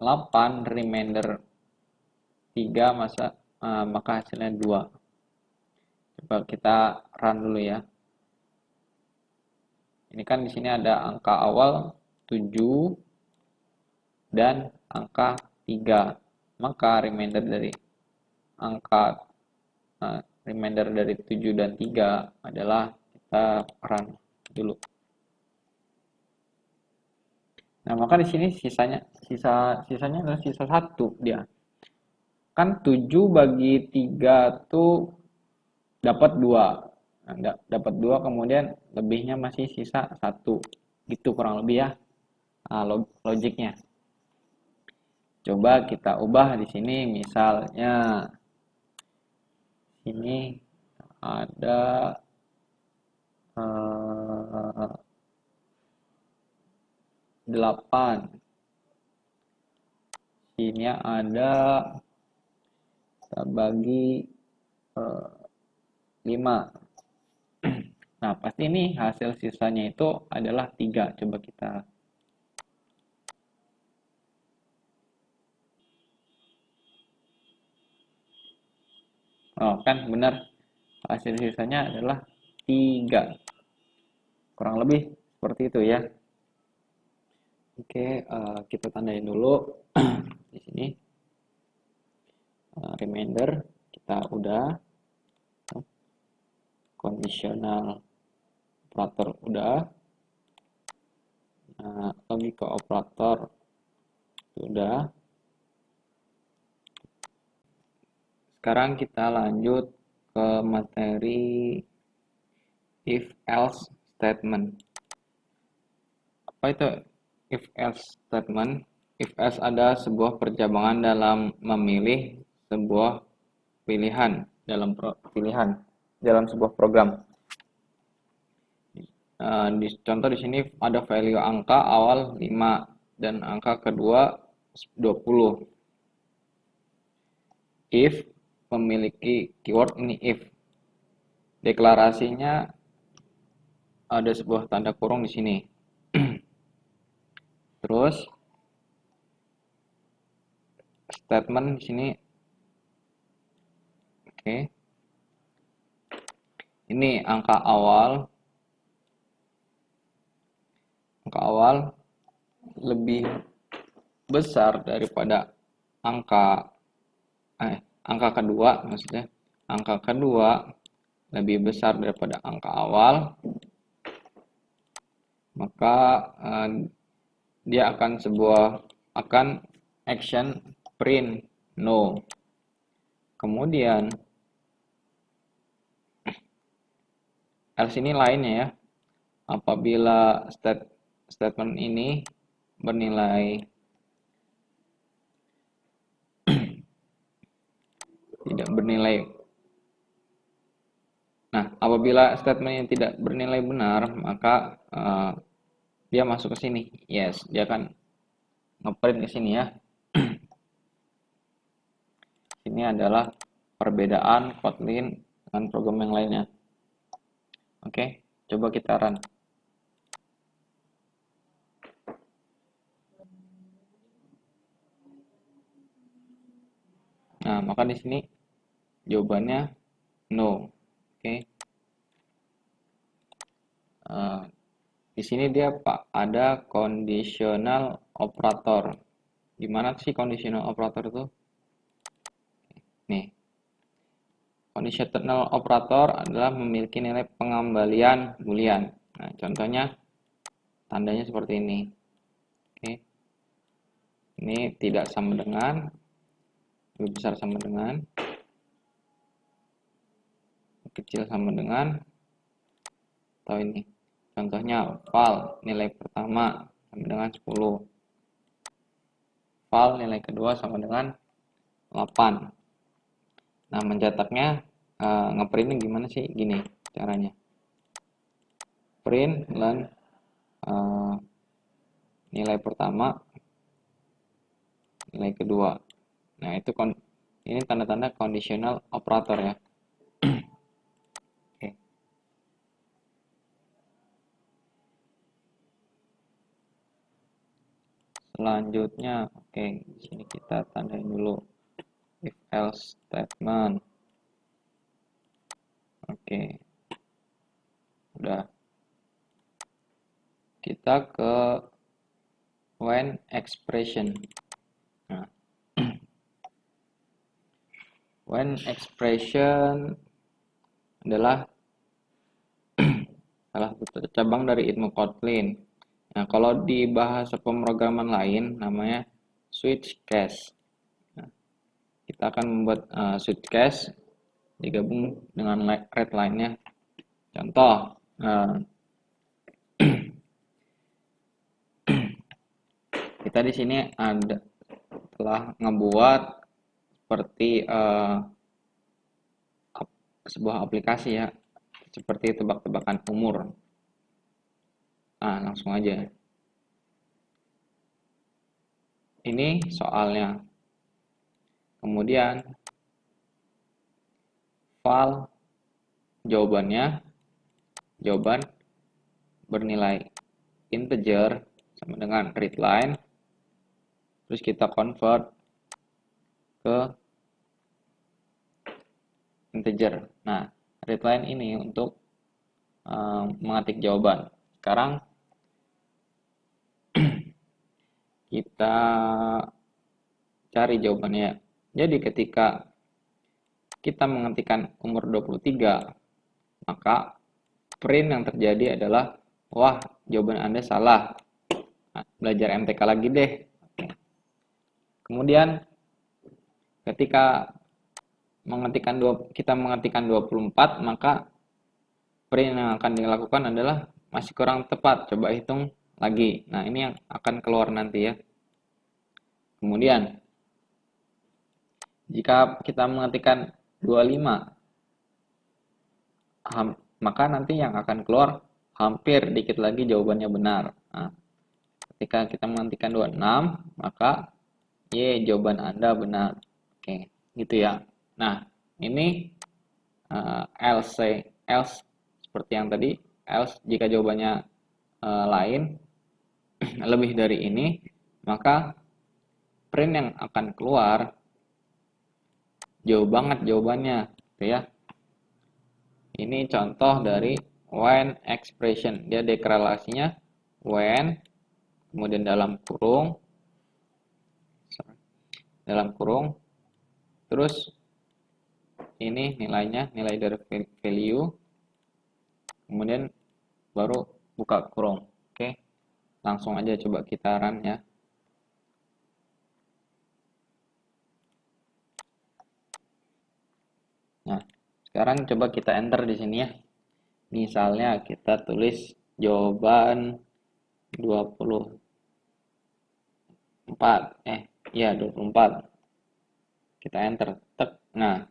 8 remainder 3 maka hasilnya 2. Coba kita run dulu ya. Ini kan di sini ada angka awal 7 dan angka 3. Maka remainder dari 7 dan 3 adalah kita run dulu. Nah, maka di sini sisanya adalah sisa 1 dia. Kan 7 bagi 3 tuh dapat 2. Nah, dapat 2 kemudian lebihnya masih sisa 1. Gitu kurang lebih ya. Nah, logiknya. Coba kita ubah di sini misalnya ini ada 8. Sini ada kita bagi 5. Nah, pasti ini hasil sisanya itu adalah 3. Coba kita kan benar, hasil sisanya adalah 3. Kurang lebih seperti itu ya. Oke, kita tandain dulu di sini. Remainder kita udah, conditional operator udah, logika operator sudah. Sekarang kita lanjut ke materi if else statement. Apa itu if else statement? If else ada sebuah percabangan dalam memilih sebuah pilihan dalam sebuah program. Contoh di sini ada value angka awal 5 dan angka kedua 20. If memiliki keyword ini if. Deklarasinya ada sebuah tanda kurung di sini. Terus statement di sini. Oke. Ini angka awal lebih besar daripada angka kedua, maksudnya angka kedua lebih besar daripada angka awal, maka dia akan action print no. Kemudian else ini lainnya ya. Apabila statement ini bernilai tidak bernilai. Nah, apabila statement yang tidak bernilai benar, maka dia masuk ke sini. Yes, dia akan ngeprint ke sini ya. Ini adalah perbedaan Kotlin dengan program yang lainnya. Oke, coba kita run. Nah, maka di sini jawabannya no. Oke. Di sini dia ada conditional operator. Gimana sih conditional operator itu? Nih. Conditional operator adalah memiliki nilai pengembalian boolean. Nah, contohnya tandanya seperti ini. Oke. Ini tidak sama dengan, lebih besar sama dengan, kecil sama dengan, atau ini. Contohnya val nilai pertama sama dengan 10. Val nilai kedua sama dengan 8. Nah, mencetaknya ngeprintnya gimana sih? Gini caranya. Print dan nilai pertama, nilai kedua. Nah, itu ini tanda-tanda conditional operator ya. Oke. Selanjutnya, oke, di sini kita tandain dulu if else statement. Oke. Udah. Kita ke when expression. Nah, when expression adalah salah satu cabang dari ilmu Kotlin. Nah, kalau di bahasa pemrograman lain namanya switch case. Nah, kita akan membuat switch case digabung dengan red line-nya. Contoh, kita di sini telah ngebuat seperti sebuah aplikasi ya, seperti tebak-tebakan umur. Nah, langsung aja. Ini soalnya. Kemudian file jawaban bernilai integer sama dengan readline, terus kita convert ke integer. Nah, readline ini untuk mengetik jawaban. Sekarang kita cari jawabannya. Jadi ketika kita mengetikkan umur 23, maka print yang terjadi adalah, wah, jawaban Anda salah. Nah, belajar MTK lagi deh. Kemudian ketika kita mengetikkan 24, maka print yang akan dilakukan adalah masih kurang tepat. Coba hitung lagi. Nah, ini yang akan keluar nanti ya. Kemudian jika kita mengetikkan 25, maka nanti yang akan keluar hampir dikit lagi jawabannya benar. Nah, ketika kita mengetikkan 26, maka jawaban Anda benar. Oke, gitu ya. Nah, ini else seperti yang tadi, else jika jawabannya lain lebih dari ini, maka print yang akan keluar jauh banget jawabannya, gitu ya. Ini contoh dari when expression, dia deklarasinya when, kemudian dalam kurung, terus ini nilainya, nilai dari value, kemudian baru buka kurung. Oke, langsung aja coba kita run ya. Nah, sekarang coba kita enter di sini ya. Misalnya kita tulis jawaban 24. Ya 24. Kita enter. Tek. Nah,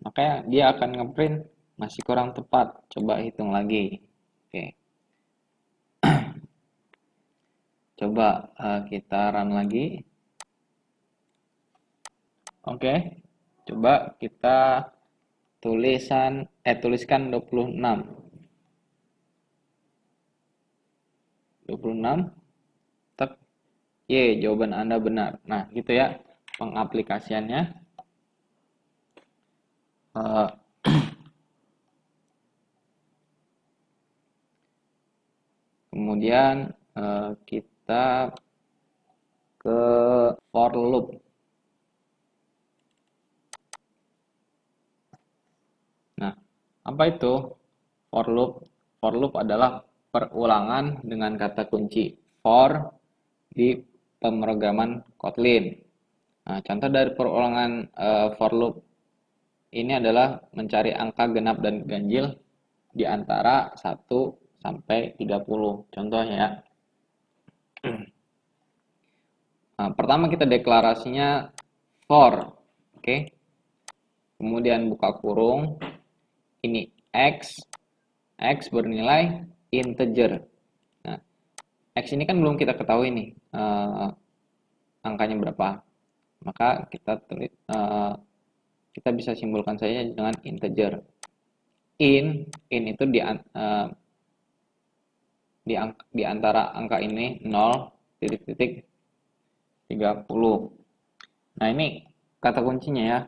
makanya dia akan ngeprint masih kurang tepat. Coba hitung lagi. Oke. Coba kita run lagi. Oke. Coba kita tuliskan 26. 26. Tek. Y, jawaban Anda benar. Nah, gitu ya pengaplikasiannya. Kemudian kita ke for loop. Nah, apa itu for loop? For loop adalah perulangan dengan kata kunci for di pemrograman Kotlin. Nah, contoh dari perulangan for loop ini adalah mencari angka genap dan ganjil di antara 1 sampai 30. Contohnya ya. Nah, pertama kita deklarasinya for. Oke. Kemudian buka kurung. Ini X bernilai integer. Nah, X ini kan belum kita ketahui nih angkanya berapa. Maka kita bisa simbolkan saja dengan integer. In itu di antara angka ini 0,30. Nah, ini kata kuncinya ya.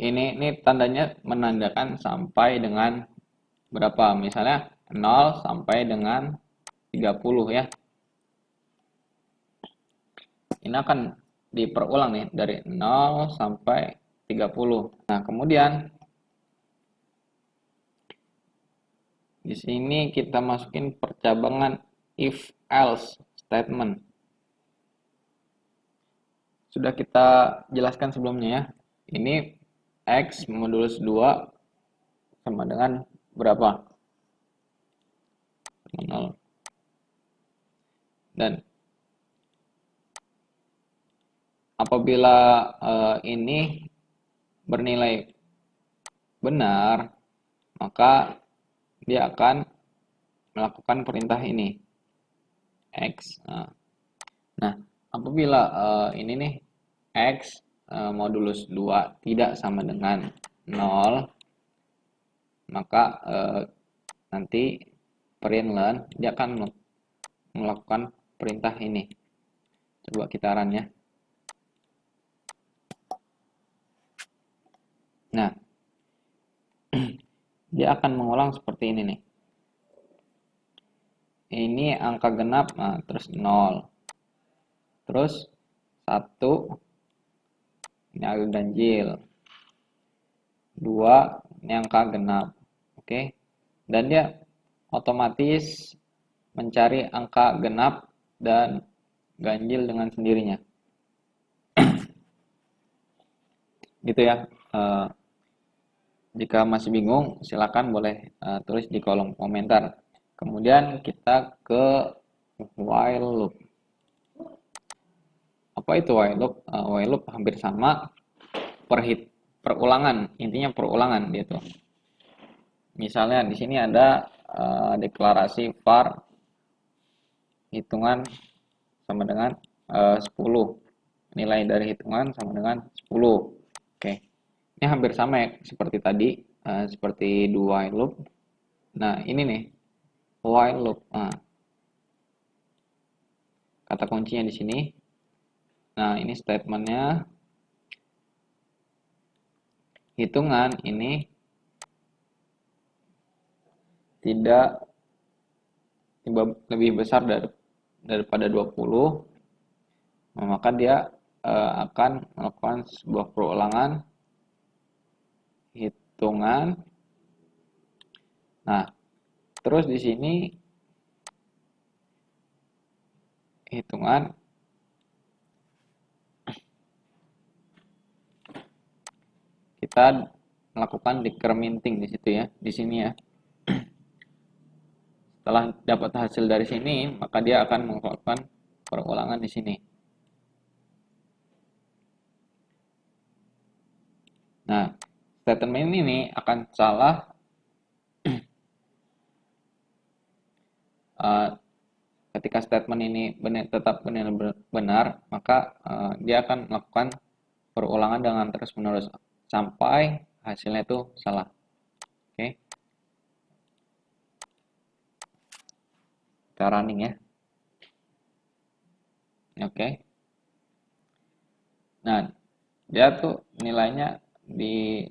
Ini tandanya menandakan sampai dengan berapa? Misalnya 0 sampai dengan 30 ya. Ini akan diperulang nih dari 0 sampai 30. Nah, kemudian di sini kita masukin percabangan if else statement. Sudah kita jelaskan sebelumnya ya. Ini X modulus 2 sama dengan berapa? 0. Dan apabila ini bernilai benar, maka dia akan melakukan perintah ini X. Nah, apabila ini nih X modulus 2 tidak sama dengan 0, maka nanti println dia akan melakukan perintah ini. Coba kita run ya. Nah, dia akan mengulang seperti ini nih. Ini angka genap, nah, terus 0. Terus 1, ini angka ganjil. 2, ini angka genap. Oke. Dan dia otomatis mencari angka genap dan ganjil dengan sendirinya. Gitu ya. Jika masih bingung, silakan boleh tulis di kolom komentar. Kemudian kita ke while loop. Apa itu while loop? While loop hampir sama, perulangan, intinya perulangan gitu. Misalnya di sini ada deklarasi var hitungan sama dengan 10. Nilai dari hitungan sama dengan 10. Oke. Ini hampir sama ya, seperti tadi, seperti do while loop. Nah, ini nih, while loop. Nah, kata kuncinya di sini. Nah, ini statementnya. Hitungan ini tidak lebih besar daripada 20, maka dia akan melakukan sebuah perulangan hitungan. Nah, terus di sini hitungan kita melakukan decrementing di situ ya, di sini ya. Setelah dapat hasil dari sini, maka dia akan melakukan perulangan di sini. Nah, statement ini akan salah ketika statement ini tetap benar, maka dia akan melakukan perulangan dengan terus-menerus sampai hasilnya itu salah. Oke. Kita running ya. Oke. Nah, dia tuh nilainya di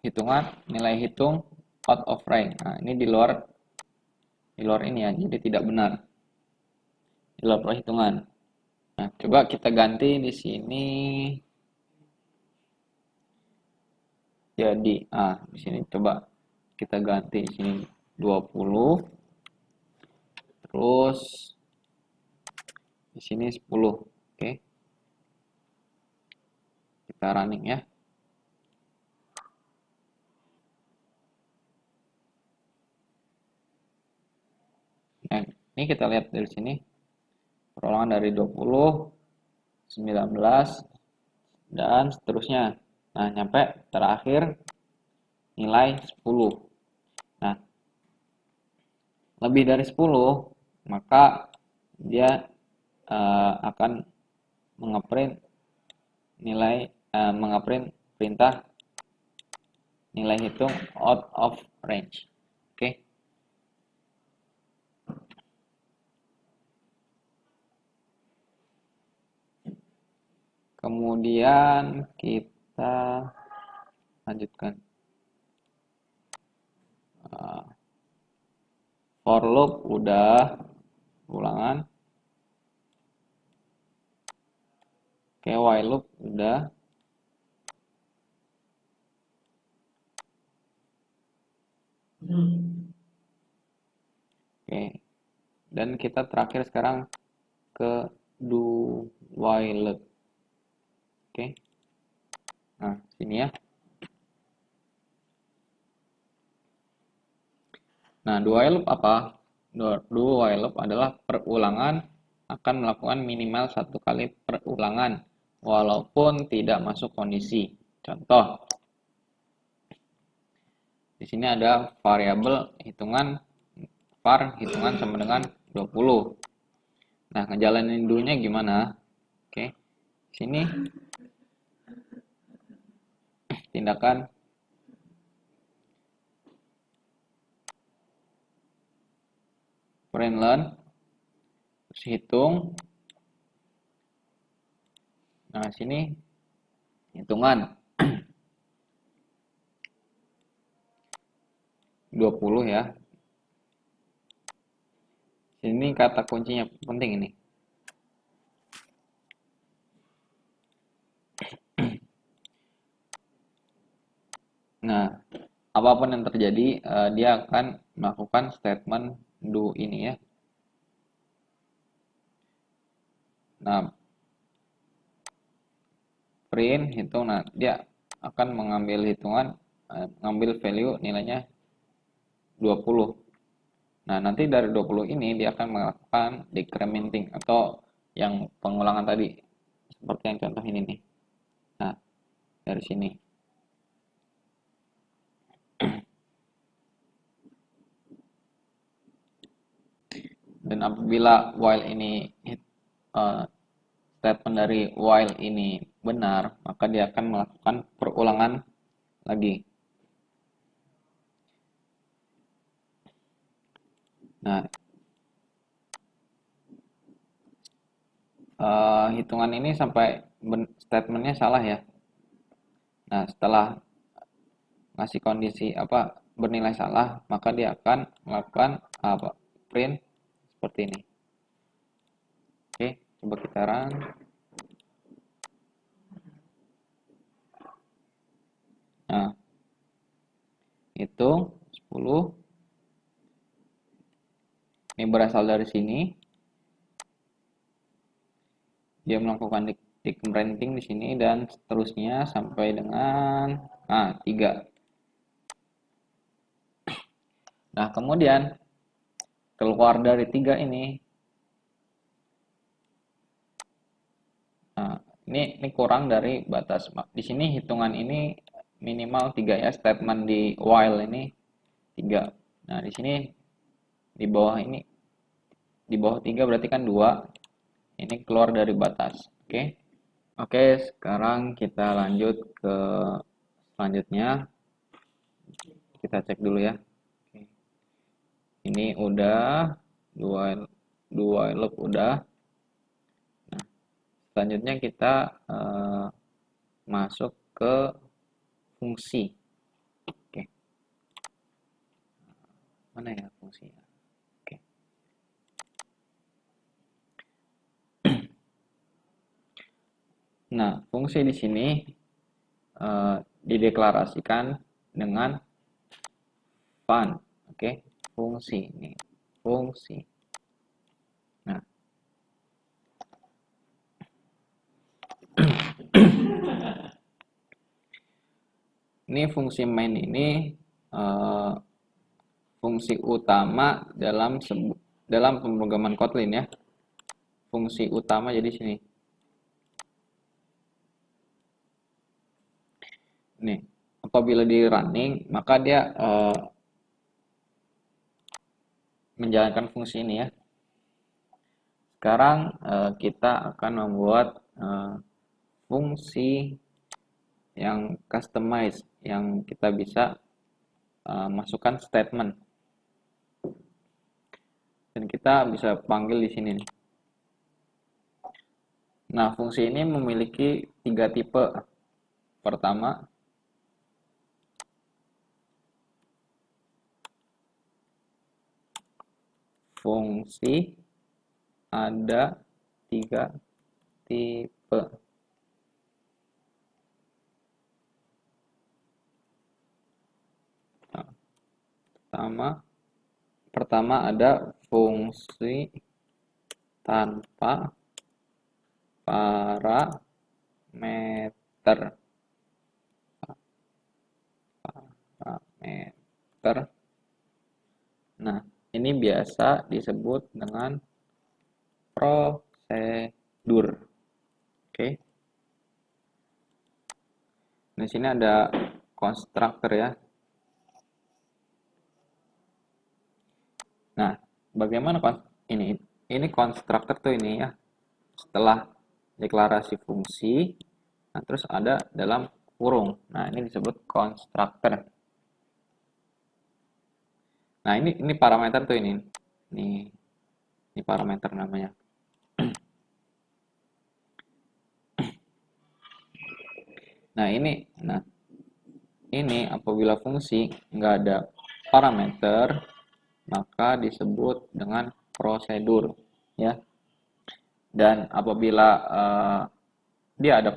hitungan nilai hitung out of range. Nah, ini di luar ini ya, jadi tidak benar. Di luar perhitungan. Nah, coba kita ganti di sini. Jadi, di sini coba kita ganti di sini 20. Terus di sini 10. Oke. Kita running ya. Nah, ini kita lihat dari sini. Perulangan dari 20, 19, dan seterusnya. Nah, nyampe terakhir nilai 10. Nah, lebih dari 10, maka dia akan mengeprint perintah nilai hitung out of range. Oke. Kemudian kita lanjutkan. For loop udah ulangan. Oke, while loop udah. Oke. Dan kita terakhir sekarang ke do while loop. Oke. Nah, sini ya. Nah, do while loop apa? Do while loop adalah perulangan akan melakukan minimal 1 kali perulangan walaupun tidak masuk kondisi. Contoh, di sini ada variabel hitungan var hitungan sama dengan 20. Nah, ngejalanin do-nya gimana? Oke. Sini tindakan print learn, terus hitung. Nah, sini hitungan 20 ya. Sini kata kuncinya penting ini. Nah, apapun yang terjadi, dia akan melakukan statement do ini ya. Nah, print hitung, nah dia akan mengambil hitungan, mengambil value nilainya 20. Nah, nanti dari 20 ini dia akan melakukan decrementing atau yang pengulangan tadi. Seperti yang contoh ini nih. Nah, dari sini. Dan apabila while ini statement dari while ini benar, maka dia akan melakukan berulangan lagi. Nah, hitungan ini sampai statementnya salah ya. Nah, setelah ngasih kondisi bernilai salah, maka dia akan melakukan print seperti ini. Oke, coba kita run. Nah, hitung 10. Ini berasal dari sini. Dia melakukan decrementing di sini dan seterusnya sampai dengan 3. Nah, kemudian keluar dari 3 ini. Nah, ini kurang dari batas. Di sini hitungan ini minimal 3 ya, statement di while ini 3. Nah, di sini di bawah 3 berarti kan 2. Ini keluar dari batas. Oke, sekarang kita lanjut ke selanjutnya. Kita cek dulu ya. Ini udah dua loop udah. Nah, selanjutnya kita masuk ke fungsi. Oke. Mana ya fungsinya? Oke. Nah, fungsi di sini dideklarasikan dengan fun. Oke, fungsi ini. Fungsi. Nah, ini fungsi main ini fungsi utama dalam pemrograman Kotlin ya. Fungsi utama jadi sini. Nih, apabila di running maka dia menjalankan fungsi ini ya. Sekarang kita akan membuat fungsi yang customize, yang kita bisa masukkan statement. Dan kita bisa panggil di sini. Nah, fungsi ini memiliki 3 tipe. Pertama, fungsi ada 3 tipe. Pertama ada fungsi tanpa parameter. Nah, ini biasa disebut dengan prosedur. Oke. Di sini ada constructor ya. Nah, bagaimana ini? Ini constructor tuh ini ya. Setelah deklarasi fungsi, nah terus ada dalam kurung. Nah, ini disebut constructor. Nah, ini parameter tuh ini. Ini parameter namanya. Nah, ini apabila fungsi nggak ada parameter, maka disebut dengan prosedur ya. Dan apabila dia ada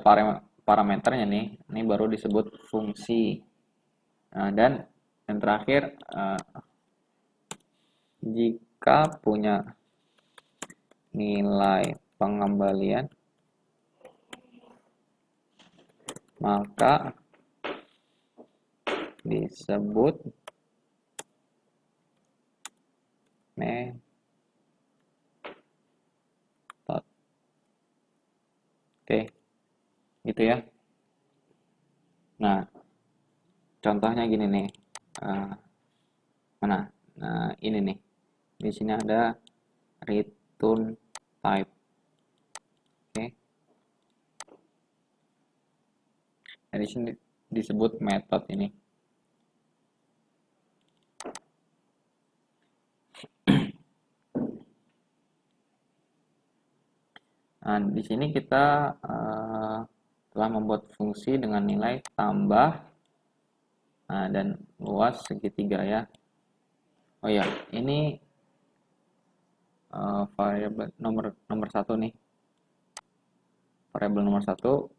parameternya nih, ini baru disebut fungsi. Nah, dan yang terakhir jika punya nilai pengembalian, maka disebut method. Oke, gitu ya. Nah, contohnya gini nih. Mana? Nah, ini nih. Di sini ada return type. Oke. Nah, di sini disebut method ini. Nah, di sini kita telah membuat fungsi dengan nilai tambah dan luas segitiga ya. Oh ya, ini variabel nomor satu nih. Variabel nomor satu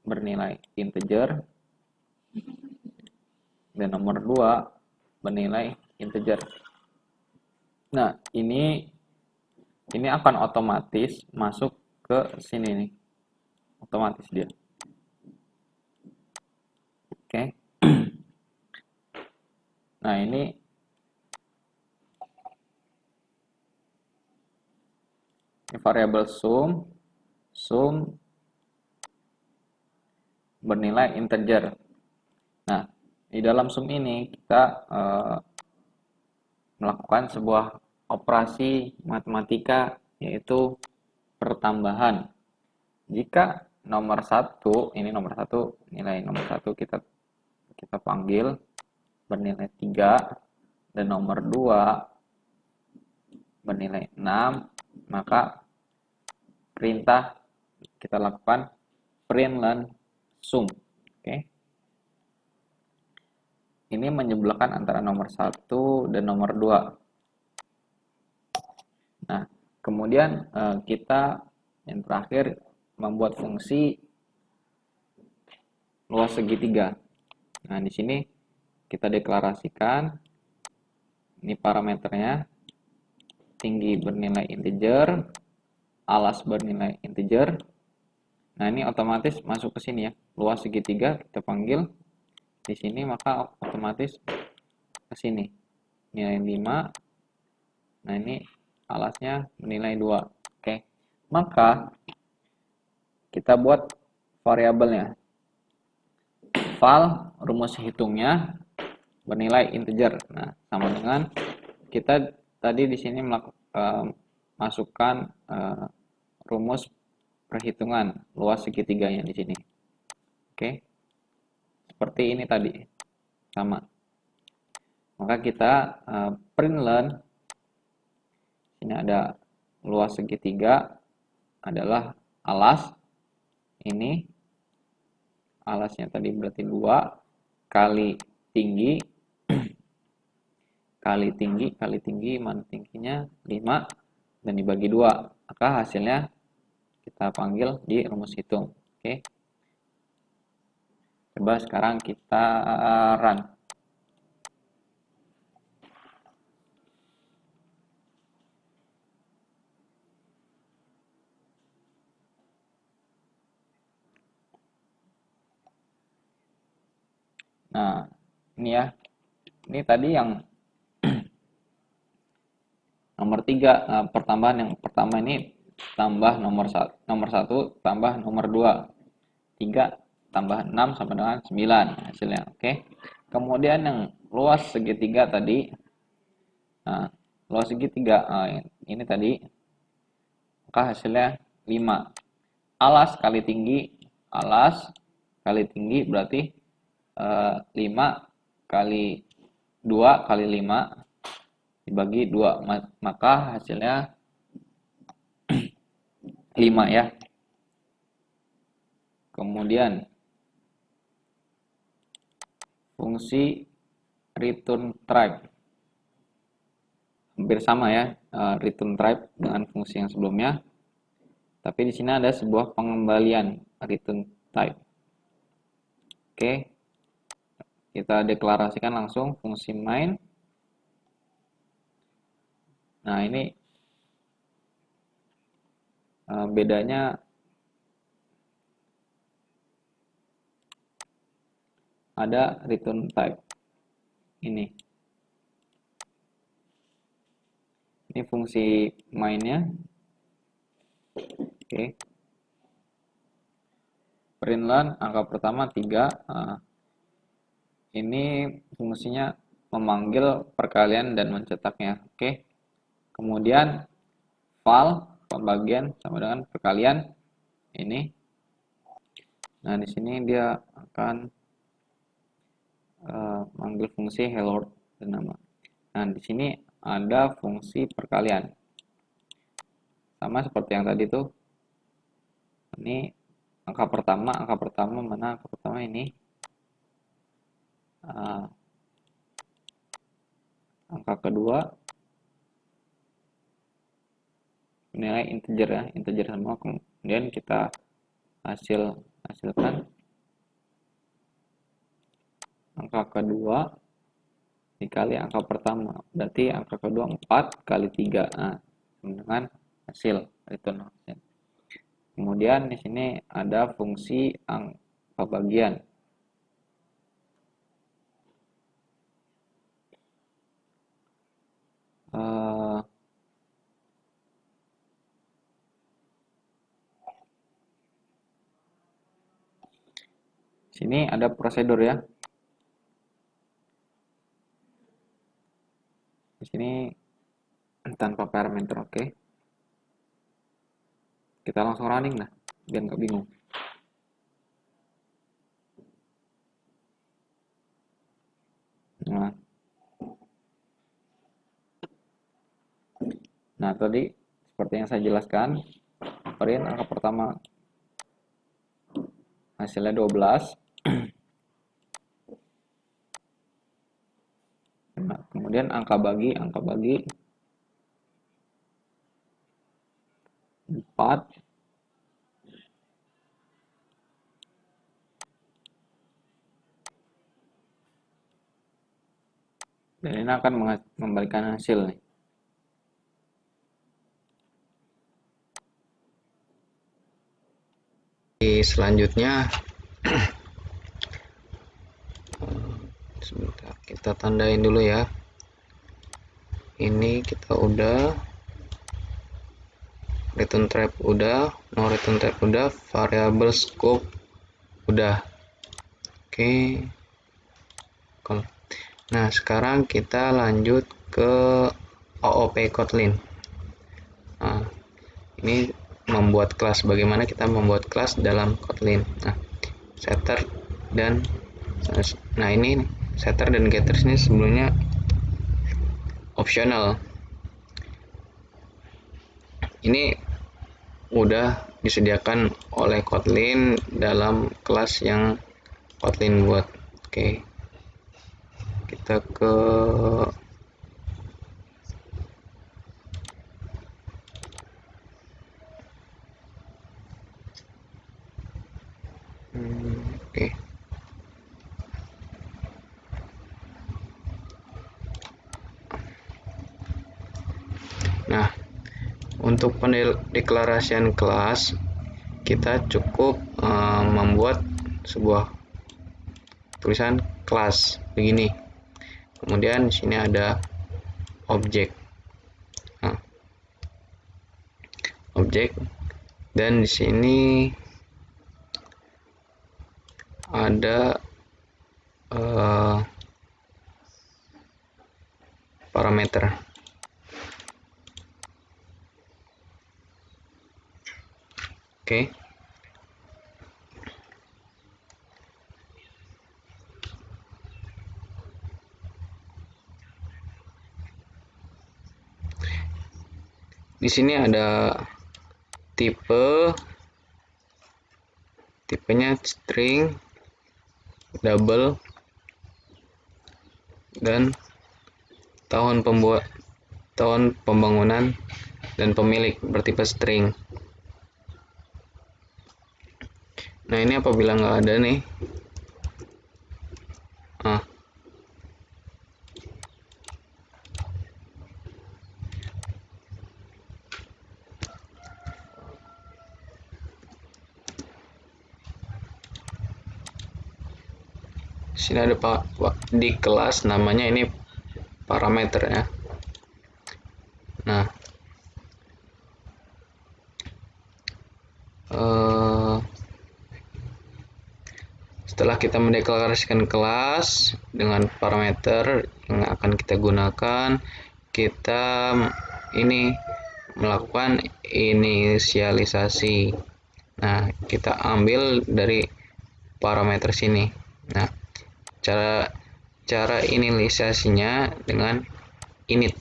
bernilai integer dan nomor 2 bernilai integer. Nah, ini akan otomatis masuk ke sini nih. Otomatis dia. Oke. Nah, ini variabel sum bernilai integer. Nah, di dalam sum ini kita melakukan sebuah operasi matematika yaitu pertambahan. Jika nomor 1, ini nomor 1, nilai nomor 1 kita panggil bernilai 3 dan nomor 2 bernilai 6, maka perintah kita lakukan println sum. Oke. Ini menyebelahkan antara nomor 1 dan nomor 2. Nah, kemudian kita yang terakhir membuat fungsi luas segitiga. Nah, di sini kita deklarasikan ini parameternya, tinggi bernilai integer, alas bernilai integer. Nah, ini otomatis masuk ke sini ya. Luas segitiga kita panggil di sini, maka otomatis ke sini. Nilai 5. Nah, ini alasnya bernilai 2. Oke. Maka kita buat variabelnya. Val rumus hitungnya bernilai integer. Nah, sama dengan kita tadi di sini masukkan rumus perhitungan luas segitiganya di sini. Oke. Seperti ini tadi. Sama. Maka kita println ini ada luas segitiga adalah alas. Ini alasnya tadi berarti 2 kali tinggi kali tinggi, mana tingginya 5 dan dibagi 2, maka hasilnya kita panggil di rumus hitung. Oke. Coba sekarang kita run. Nah, ini ya. Ini tadi yang nomor 3, pertambahan yang pertama ini tambah nomor 1 tambah nomor 2. 3 tambah 6 sama dengan 9 hasilnya. Oke. Kemudian yang luas segitiga tadi. Nah, luas segitiga ini tadi, maka hasilnya 5. Alas kali tinggi berarti 5 kali 2 kali 5 dibagi 2, maka hasilnya 5 ya. Kemudian fungsi return type hampir sama ya, return type dengan fungsi yang sebelumnya, tapi di sini ada sebuah pengembalian return type. Oke, kita deklarasikan langsung fungsi main. Nah, ini bedanya ada return type ini fungsi mainnya. Oke. Println angka pertama 3. Ini fungsinya memanggil perkalian dan mencetaknya. Oke. Kemudian val pembagian sama dengan perkalian ini. Nah, di sini dia akan manggil fungsi hello dan nama. Nah, di sini ada fungsi perkalian. Sama seperti yang tadi tuh. Ini angka pertama mana? Angka pertama ini. Angka kedua nilai integer ya, integer semua. Kemudian kita hasilkan angka kedua dikali angka pertama, berarti angka kedua 4 kali 3. Nah, dengan hasil return hasil. Kemudian di sini ada fungsi angka bagian. Sini ada prosedur ya. Di sini tanpa parameter, oke. Kita langsung running lah, biar nggak bingung. Nah, tadi seperti yang saya jelaskan, print angka pertama hasilnya 12. Nah, kemudian angka bagi 4. Dan ini akan memberikan hasil nih. Selanjutnya sebentar, kita tandain dulu ya. Ini kita udah, return type udah, no return type udah, variable scope udah. Oke. Nah, sekarang kita lanjut ke OOP Kotlin. Nah, ini membuat kelas, bagaimana kita membuat kelas dalam Kotlin. Nah, setter dan ini setter dan getters ini sebelumnya optional. Ini udah disediakan oleh Kotlin dalam kelas yang Kotlin buat. Oke. Kita ke oke. Nah, untuk pendeklarasian kelas kita cukup membuat sebuah tulisan kelas begini. Kemudian di sini ada objek. Nah, objek, dan di sini ada parameter. Oke. Di sini ada tipenya string, double, dan tahun pembangunan dan pemilik bertipe string. Nah, ini apabila nggak ada nih, sini ada di kelas namanya ini parameter ya. Nah, setelah kita mendeklarasikan kelas dengan parameter yang akan kita gunakan, kita ini melakukan inisialisasi. Nah, kita ambil dari parameter sini. Nah, cara inisialisasinya dengan init,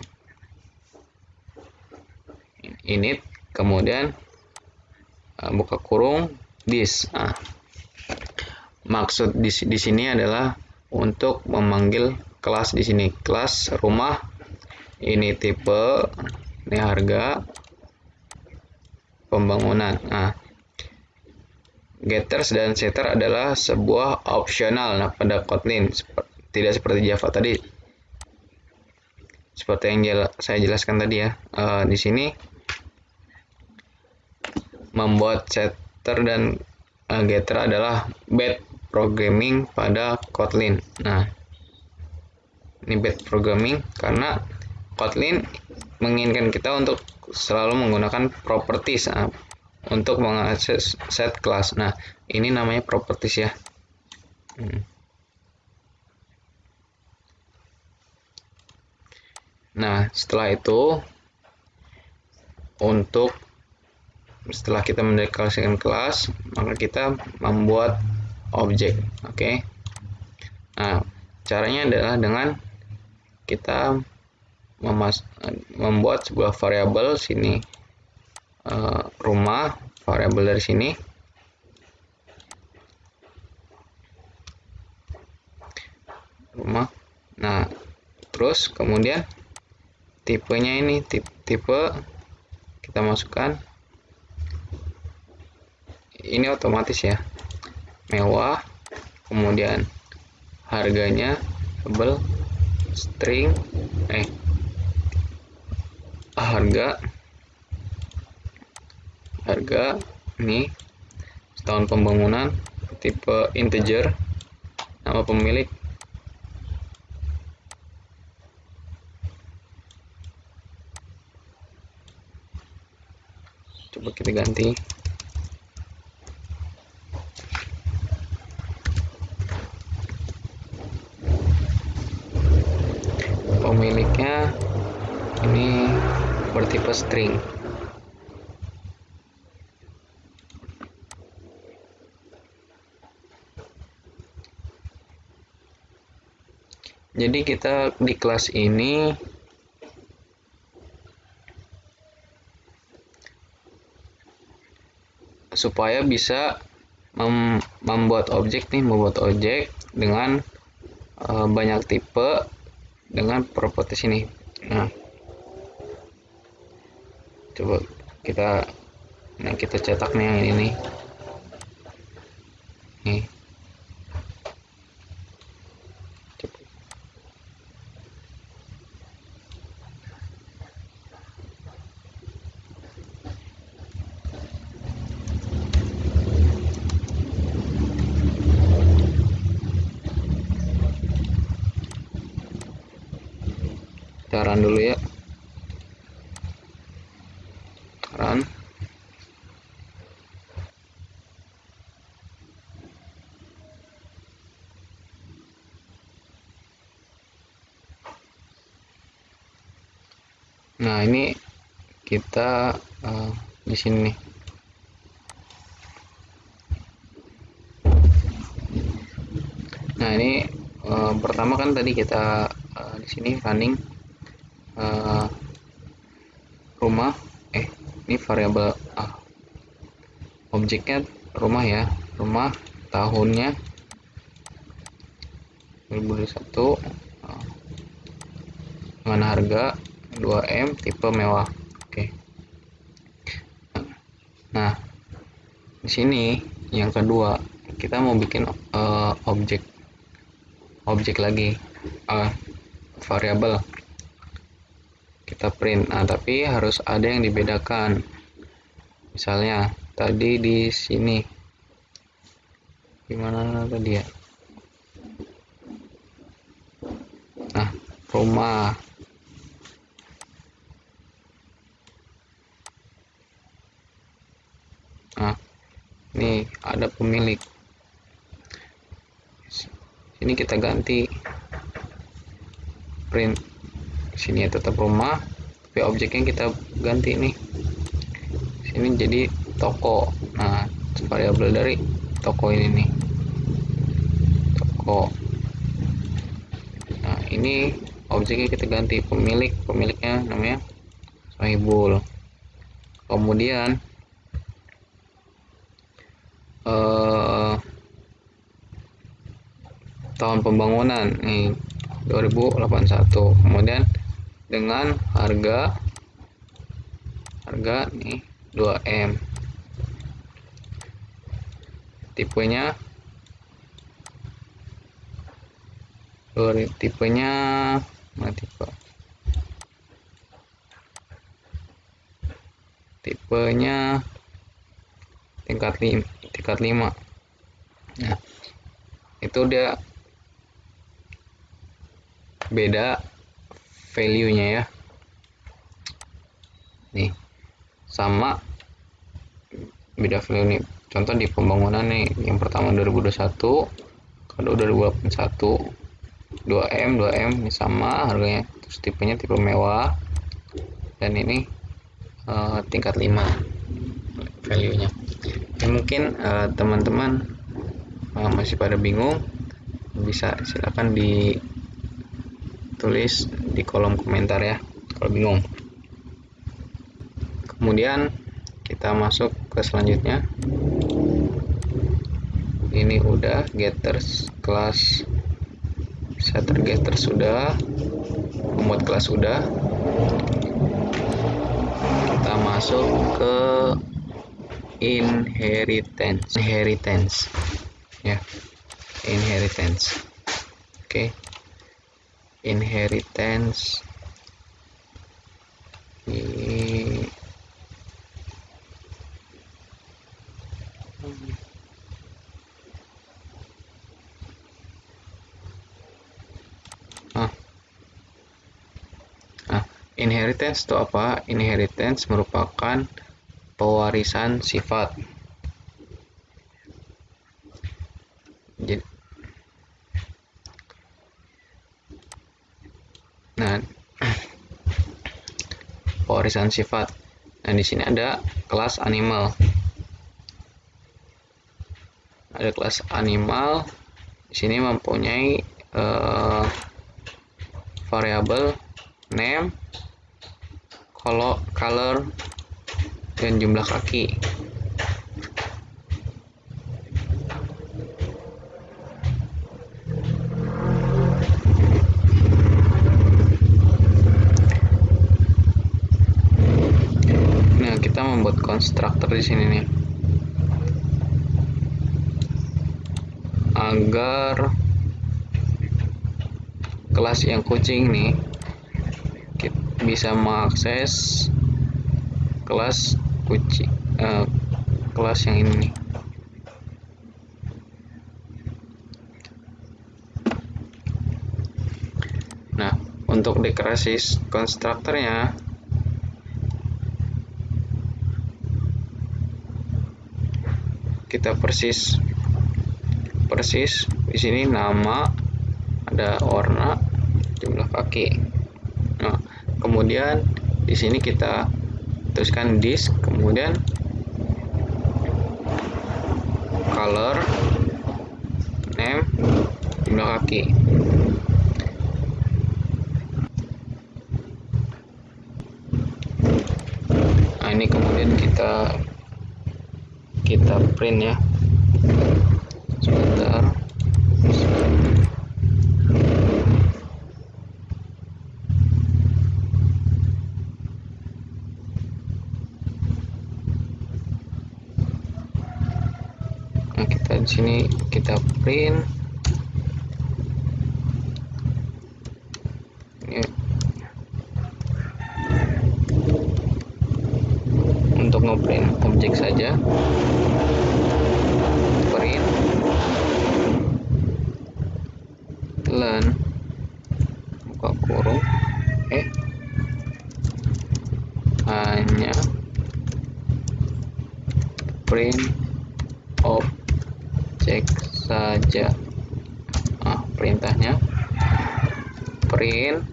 kemudian buka kurung this. Nah, maksud di sini adalah untuk memanggil kelas di sini, kelas rumah, ini tipe, ini harga, pembangunan. Nah, getters dan setter adalah sebuah opsional pada Kotlin, tidak seperti Java tadi. Seperti yang saya jelaskan tadi ya. Di sini membuat setter dan getter adalah bad programming pada Kotlin. Nah, ini bad programming karena Kotlin menginginkan kita untuk selalu menggunakan properties untuk mengakses set class. Nah, ini namanya properties ya. Nah, setelah itu setelah kita mendeklarasikan kelas, maka kita membuat objek. Oke. Nah, caranya adalah dengan kita membuat sebuah variabel sini, rumah, variabel dari sini, rumah. Nah, terus kemudian tipenya ini tipe kita masukkan, ini otomatis ya, mewah, kemudian harganya label string harga ini tahun pembangunan, tipe integer, nama pemilik, coba kita ganti pemiliknya, ini bertipe string. Jadi kita di kelas ini supaya bisa membuat objek dengan banyak tipe dengan properties ini. Nah, coba kita cetak nih yang ini nih. Coba. Kita run dulu ya. Run. Nah, ini kita di sini nih. Nah, ini pertama kan tadi kita di sini running rumah, ini variabel objeknya rumah ya, rumah, tahunnya 2021, dengan harga 2M, tipe mewah. Oke. Nah, di sini yang kedua kita mau bikin objek lagi, variabel kita print. Nah, tapi harus ada yang dibedakan. Misalnya tadi di sini gimana tadi ya? Nah, rumah. Nah, ini ada pemilik. Sini kita ganti print, sini tetap rumah, tapi objeknya kita ganti nih. Sini jadi toko. Nah, variabel dari toko ini nih. toko. Nah, ini objeknya kita ganti pemiliknya namanya Sohibul. Kemudian tahun pembangunan nih 2081. Kemudian dengan harga nih 2M. Tipenya mana tipenya tingkat 5. Nah, itu dia beda value-nya ya. Nih, sama beda value nih. Contoh di pembangunan nih, yang pertama 2021, kedua 2081, 2M ini sama harganya. Terus tipenya tipe mewah, dan ini tingkat 5 value-nya. Ya, mungkin teman-teman masih pada bingung, bisa silakan ditulis di kolom komentar ya kalau bingung. Kemudian kita masuk ke selanjutnya. Ini udah getters kelas setter getter sudah, membuat kelas sudah. Kita masuk ke inheritance ya, inheritance. Oke. Inheritance ini inheritance itu apa? Inheritance merupakan pewarisan sifat. Jadi, nah, pewarisan sifat. Nah, di sini ada kelas animal. Ada kelas animal. Di sini mempunyai variabel name, color, dan jumlah kaki. Nah, kita membuat konstruktor di sini nih, agar kelas yang kucing nih bisa mengakses kelas kucing, kelas yang ini nih. Nah, untuk dekorasi konstruktornya kita persis di sini nama, ada warna, jumlah kaki. Nah, kemudian di sini kita tuliskan disk, kemudian color, name, jumlah kaki. Nah, ini kemudian kita print ya. Sebentar. Nah, kita di sini kita print. Ini untuk ngeprint objek saja. Print learn buka kurung hanya print objek saja. Nah, perintahnya print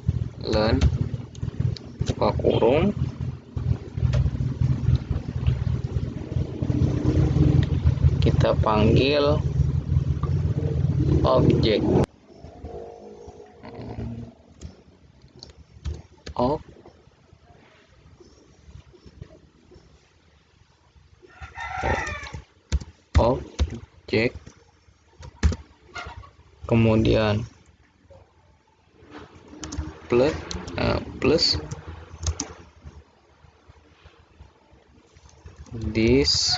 learn buka kurung kita panggil objek of objek, kemudian plus this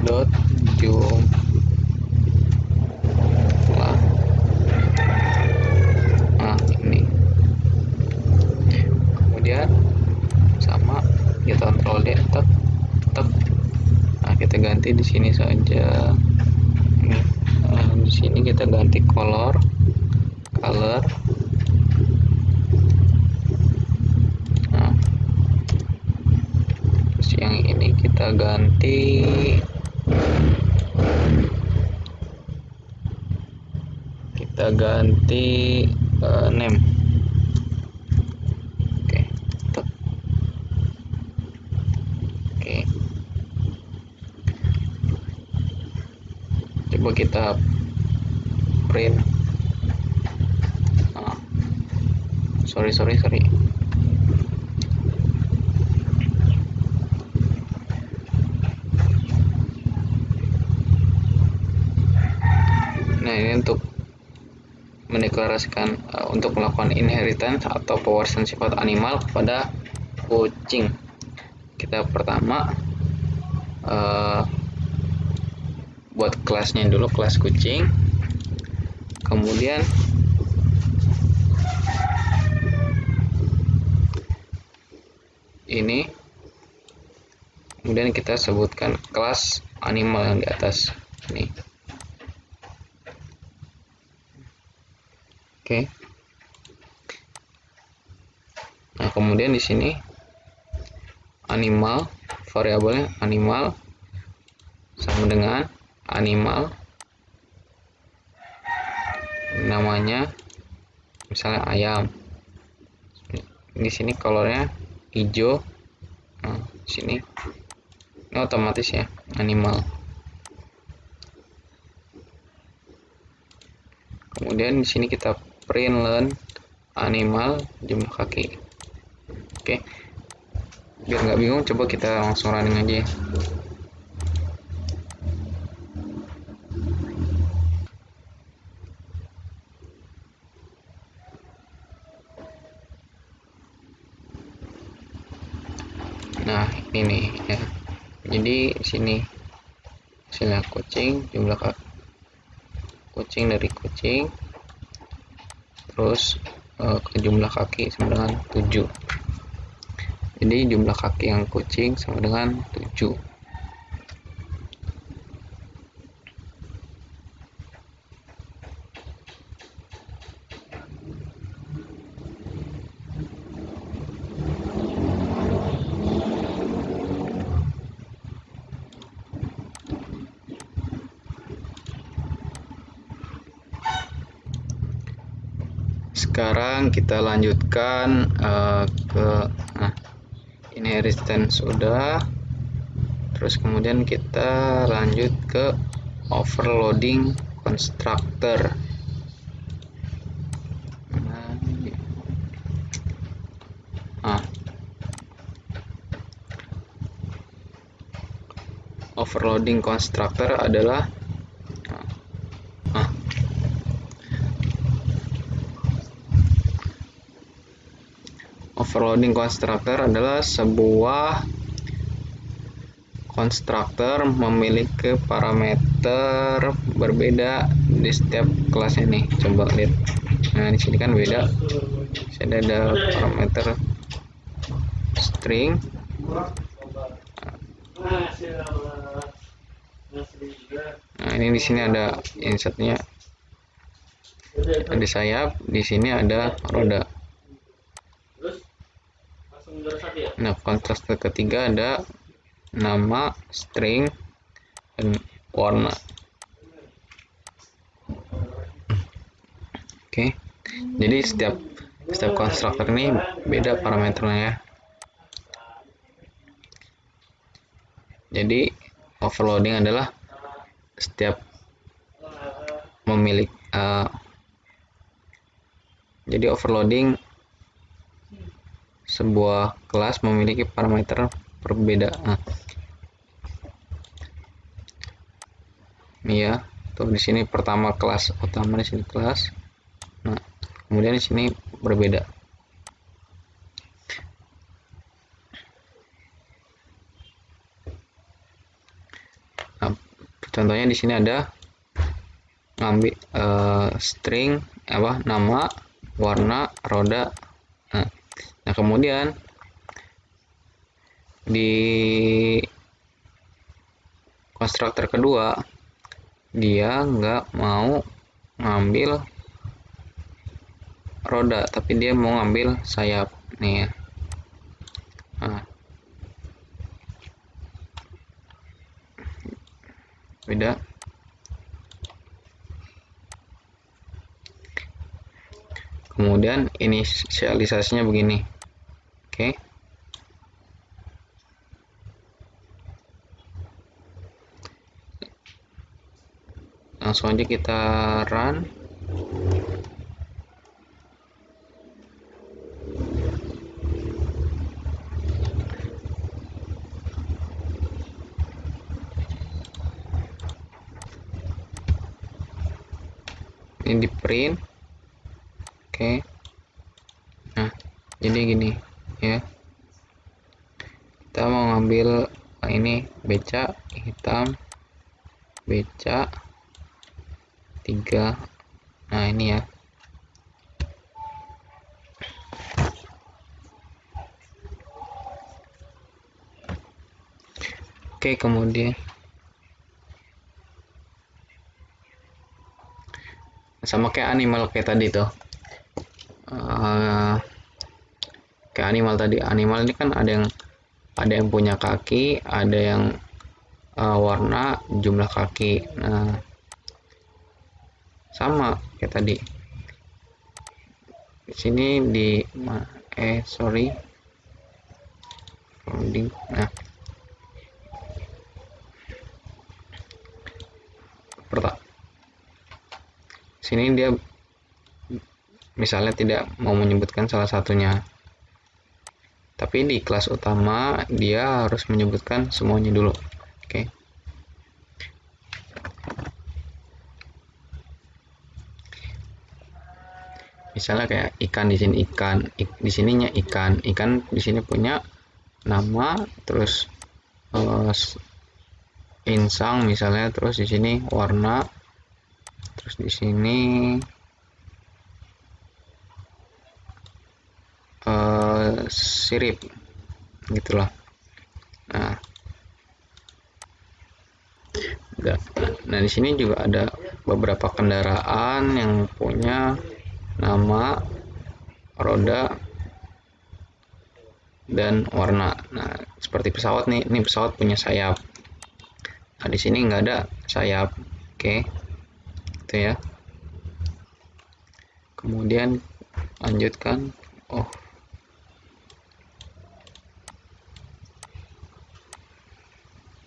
dot jumlah. Nah, ini kemudian sama, kita kontrol D, tetap. Nah, kita ganti di sini saja. Di sini kita ganti color. Nah, terus yang ini kita ganti name. Oke, tetap. Oke, coba kita print. Nah, sorry. Nah, ini untuk mendeklarasikan untuk melakukan inheritance atau pewarisan sifat animal kepada kucing. Kita pertama buat kelasnya dulu, kelas kucing. Kemudian ini, kemudian kita sebutkan kelas animal yang di atas ini. Oke. Nah, kemudian di sini animal, variabelnya animal sama dengan animal, namanya misalnya ayam. Di sini colornya hijau. Nah, di sini ini otomatis ya, animal. Kemudian di sini kita print learn animal jumlah kaki. Oke, biar nggak bingung, coba kita langsung running aja. Nah, ini ya. Jadi di sini hasilnya kucing, jumlah kucing dari kucing, terus ke jumlah kaki sama dengan 7. Jadi jumlah kaki yang kucing sama dengan 7. Sekarang kita lanjutkan ke inheritance sudah, terus kemudian kita lanjut ke overloading constructor. Overloading constructor adalah sebuah konstruktor memiliki parameter berbeda di setiap kelas ini. Coba lihat. Nah, di sini kan beda. Sini ada parameter string. Nah, ini di sini ada insertnya. Ada sayap, di sini ada roda. Nah, konstruktor ketiga ada nama, string, dan warna. Oke. Jadi setiap Setiap konstruktor ini beda parameternya ya. Jadi overloading adalah setiap memiliki jadi overloading sebuah kelas memiliki parameter berbeda. Ini ya, tuh di sini pertama kelas utama, di sini kelas. Nah, kemudian di sini berbeda. Nah, contohnya di sini ada ngambil string nama, warna, roda. Nah kemudian di konstruktor kedua dia nggak mau ngambil roda, tapi dia mau ngambil sayap nih ya. Nah, beda. Kemudian inisialisasinya begini. Oke. Langsung aja kita run. Ini di print. Oke. Nah, jadi gini ya. Kita mau ngambil ini beca hitam, beca 3. Nah, ini ya. Oke, kemudian sama kayak animal kayak tadi tuh. Kayak animal tadi. Animal ini kan ada yang punya kaki, ada yang warna, jumlah kaki. Nah, sama kayak tadi. Di sini di sorry. Loading. Nah, sini dia misalnya tidak mau menyebutkan salah satunya, tapi di kelas utama dia harus menyebutkan semuanya dulu. Oke. Misalnya kayak ikan, di sini ikan, di sininya ikan di sini punya nama, terus insang misalnya, terus di sini warna, terus di sini sirip gitulah. Nah, di sini juga ada beberapa kendaraan yang punya nama, roda, dan warna. Nah, seperti pesawat nih, ini pesawat punya sayap. Nah, di sini nggak ada sayap. Oke, itu ya. Kemudian lanjutkan. Oh,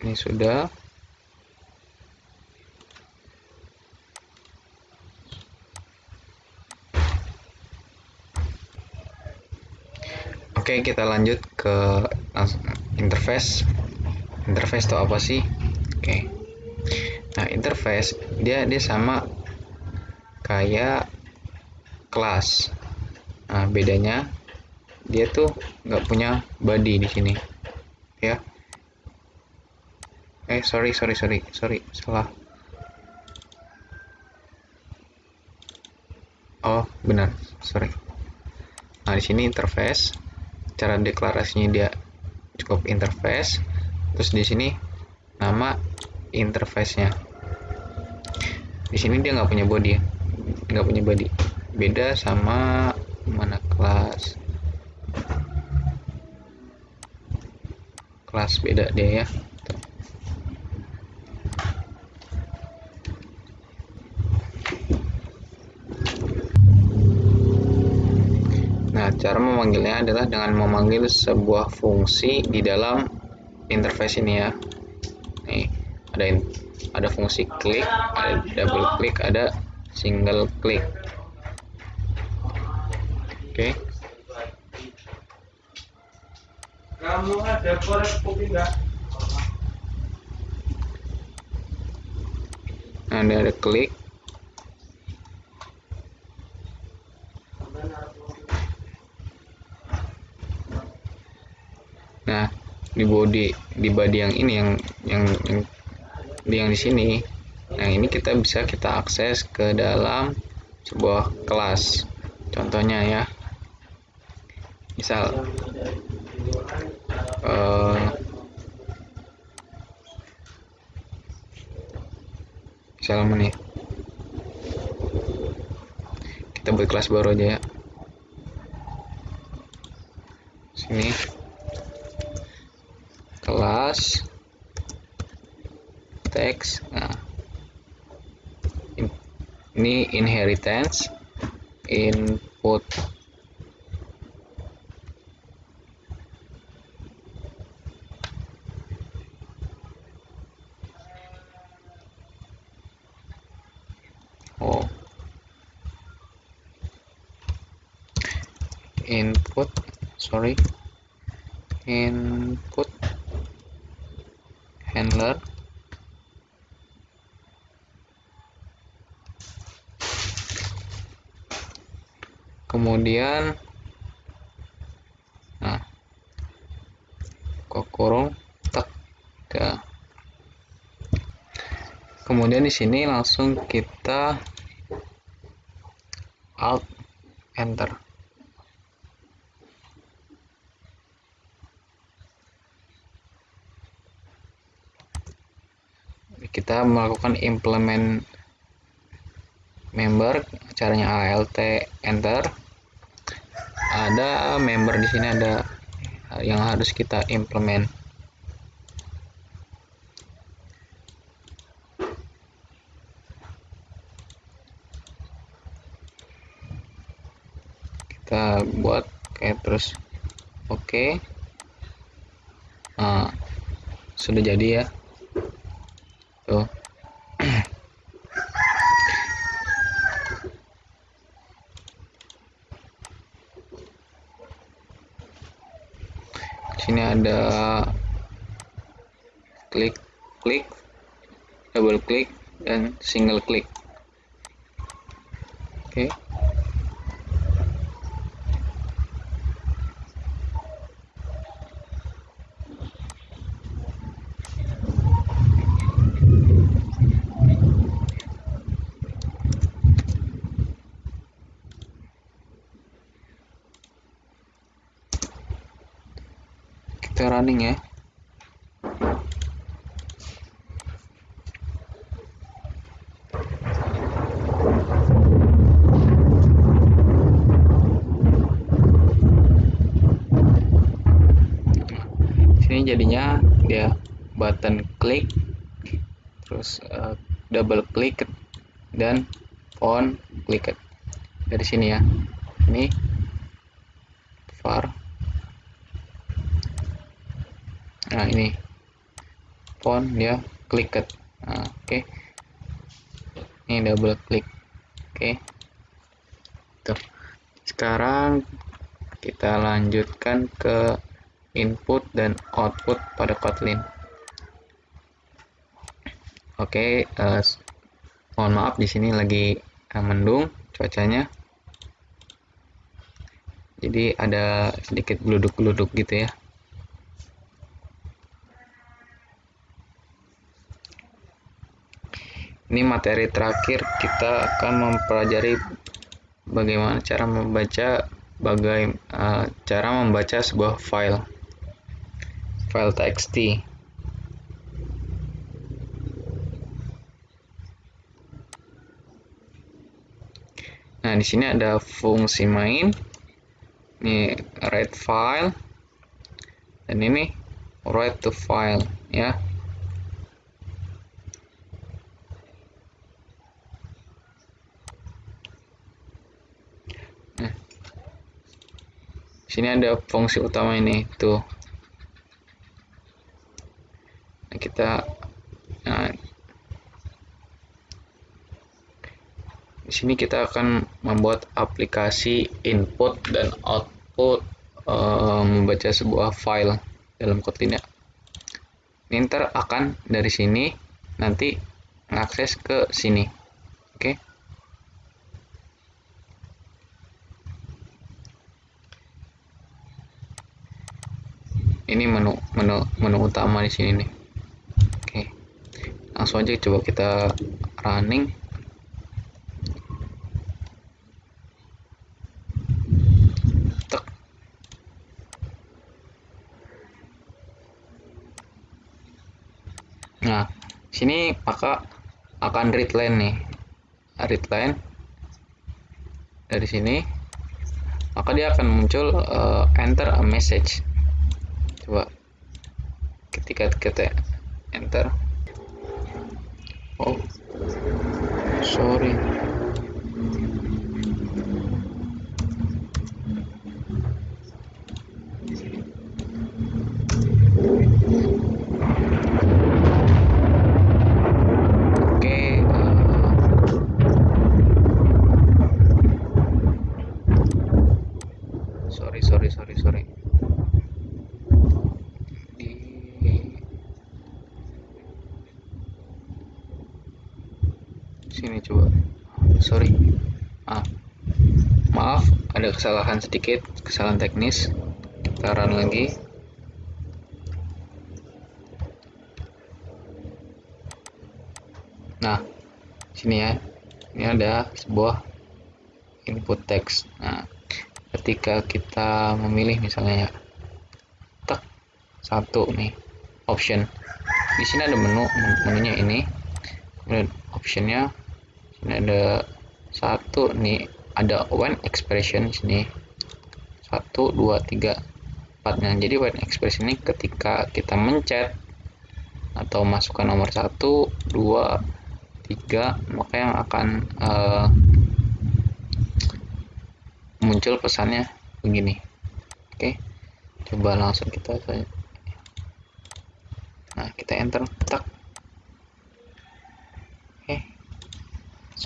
ini sudah. Oke, kita lanjut ke interface. Interface itu apa sih? Oke. Nah, interface dia sama kayak kelas. Nah, bedanya dia tuh nggak punya body di sini. Ya. Sorry, salah. Oh, benar, sorry. Nah, di sini interface. Cara deklarasinya dia cukup interface. Terus di sini nama interface-nya. Di sini dia nggak punya body, Beda sama mana kelas beda dia ya. cara memanggilnya adalah dengan memanggil sebuah fungsi di dalam interface ini ya. Nih, ada fungsi klik, ada double klik, ada single klik. Oke. Kamu ada korek kopi enggak? Nah, ada klik. Nah, di body yang ini yang di sini. Nah, ini bisa kita akses ke dalam sebuah kelas. Contohnya ya. Misal nih, kita buat kelas baru aja ya. Sini kelas teks. Nah, ini inheritance input. Input handler. Kemudian kurung tek. Kemudian di sini langsung kita alt enter. Kita melakukan implement member, caranya alt enter. Ada member di sini, ada yang harus kita implement. Kita buat kayak terus. Oke. Nah, sudah jadi ya. Tuh. Sini ada klik, double klik, dan single klik. Oke. Kita running ya. Sini jadinya dia button klik, terus double klik, dan font klik. Dari sini ya. Ini var. Nah, ini font dia klik. Nah, oke. Ini double klik. Oke. Tuh. Sekarang kita lanjutkan ke input dan output pada Kotlin. Oke, mohon maaf di sini lagi mendung cuacanya. Jadi ada sedikit geluduk-geluduk gitu ya. Ini materi terakhir, kita akan mempelajari bagaimana cara membaca sebuah file txt. Nah, di sini ada fungsi main. Ini read file, dan ini write to file ya. Nah, sini ada fungsi utama ini tuh. Nah, di sini kita akan membuat aplikasi input dan output membaca sebuah file dalam Kotlin ya. Ini ntar akan dari sini nanti mengakses ke sini. Oke. Ini menu utama di sini nih. Oke. Langsung aja coba kita running. Tek. Nah, sini maka akan read line nih. Read line dari sini, maka dia akan muncul enter a message. Coba ketika kita enter, oh sorry, sorry. Di sini coba, sorry, maaf, ada kesalahan sedikit, kesalahan teknis. Kita run lagi. Nah, sini ya, ini ada sebuah input text. Nah, ketika kita memilih misalnya ya, tek satu nih option, di sini ada menunya ini, kemudian optionnya sini ada satu nih, ada when expression sini 1 2 3 4. Nah, jadi when expression ini ketika kita mencet atau masukkan nomor 1 2 3, maka yang akan muncul pesannya begini. Oke, coba langsung kita saja. Nah, kita enter, tak.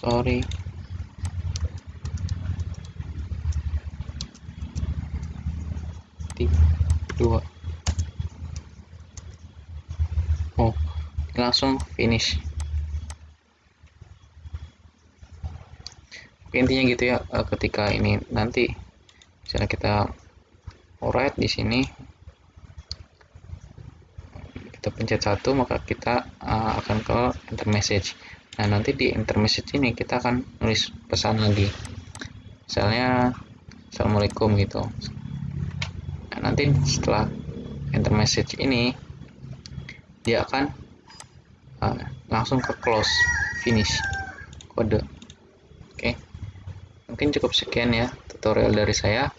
Sorry, dua, oh langsung finish. Intinya gitu ya, ketika ini nanti misalnya kita write di sini, kita pencet 1, maka kita akan ke enter message. Nah, nanti di enter message ini kita akan nulis pesan lagi, misalnya assalamualaikum gitu. Nah, nanti setelah enter message ini dia akan langsung ke close, finish kode. Oke. Mungkin cukup sekian ya tutorial dari saya.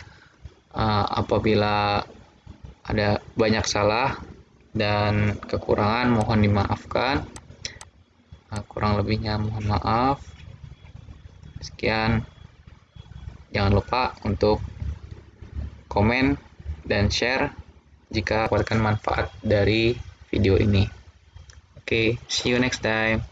Apabila ada banyak salah dan kekurangan mohon dimaafkan. Kurang lebihnya mohon maaf. Sekian. Jangan lupa untuk komen dan share jika mendapatkan manfaat dari video ini. Oke, see you next time.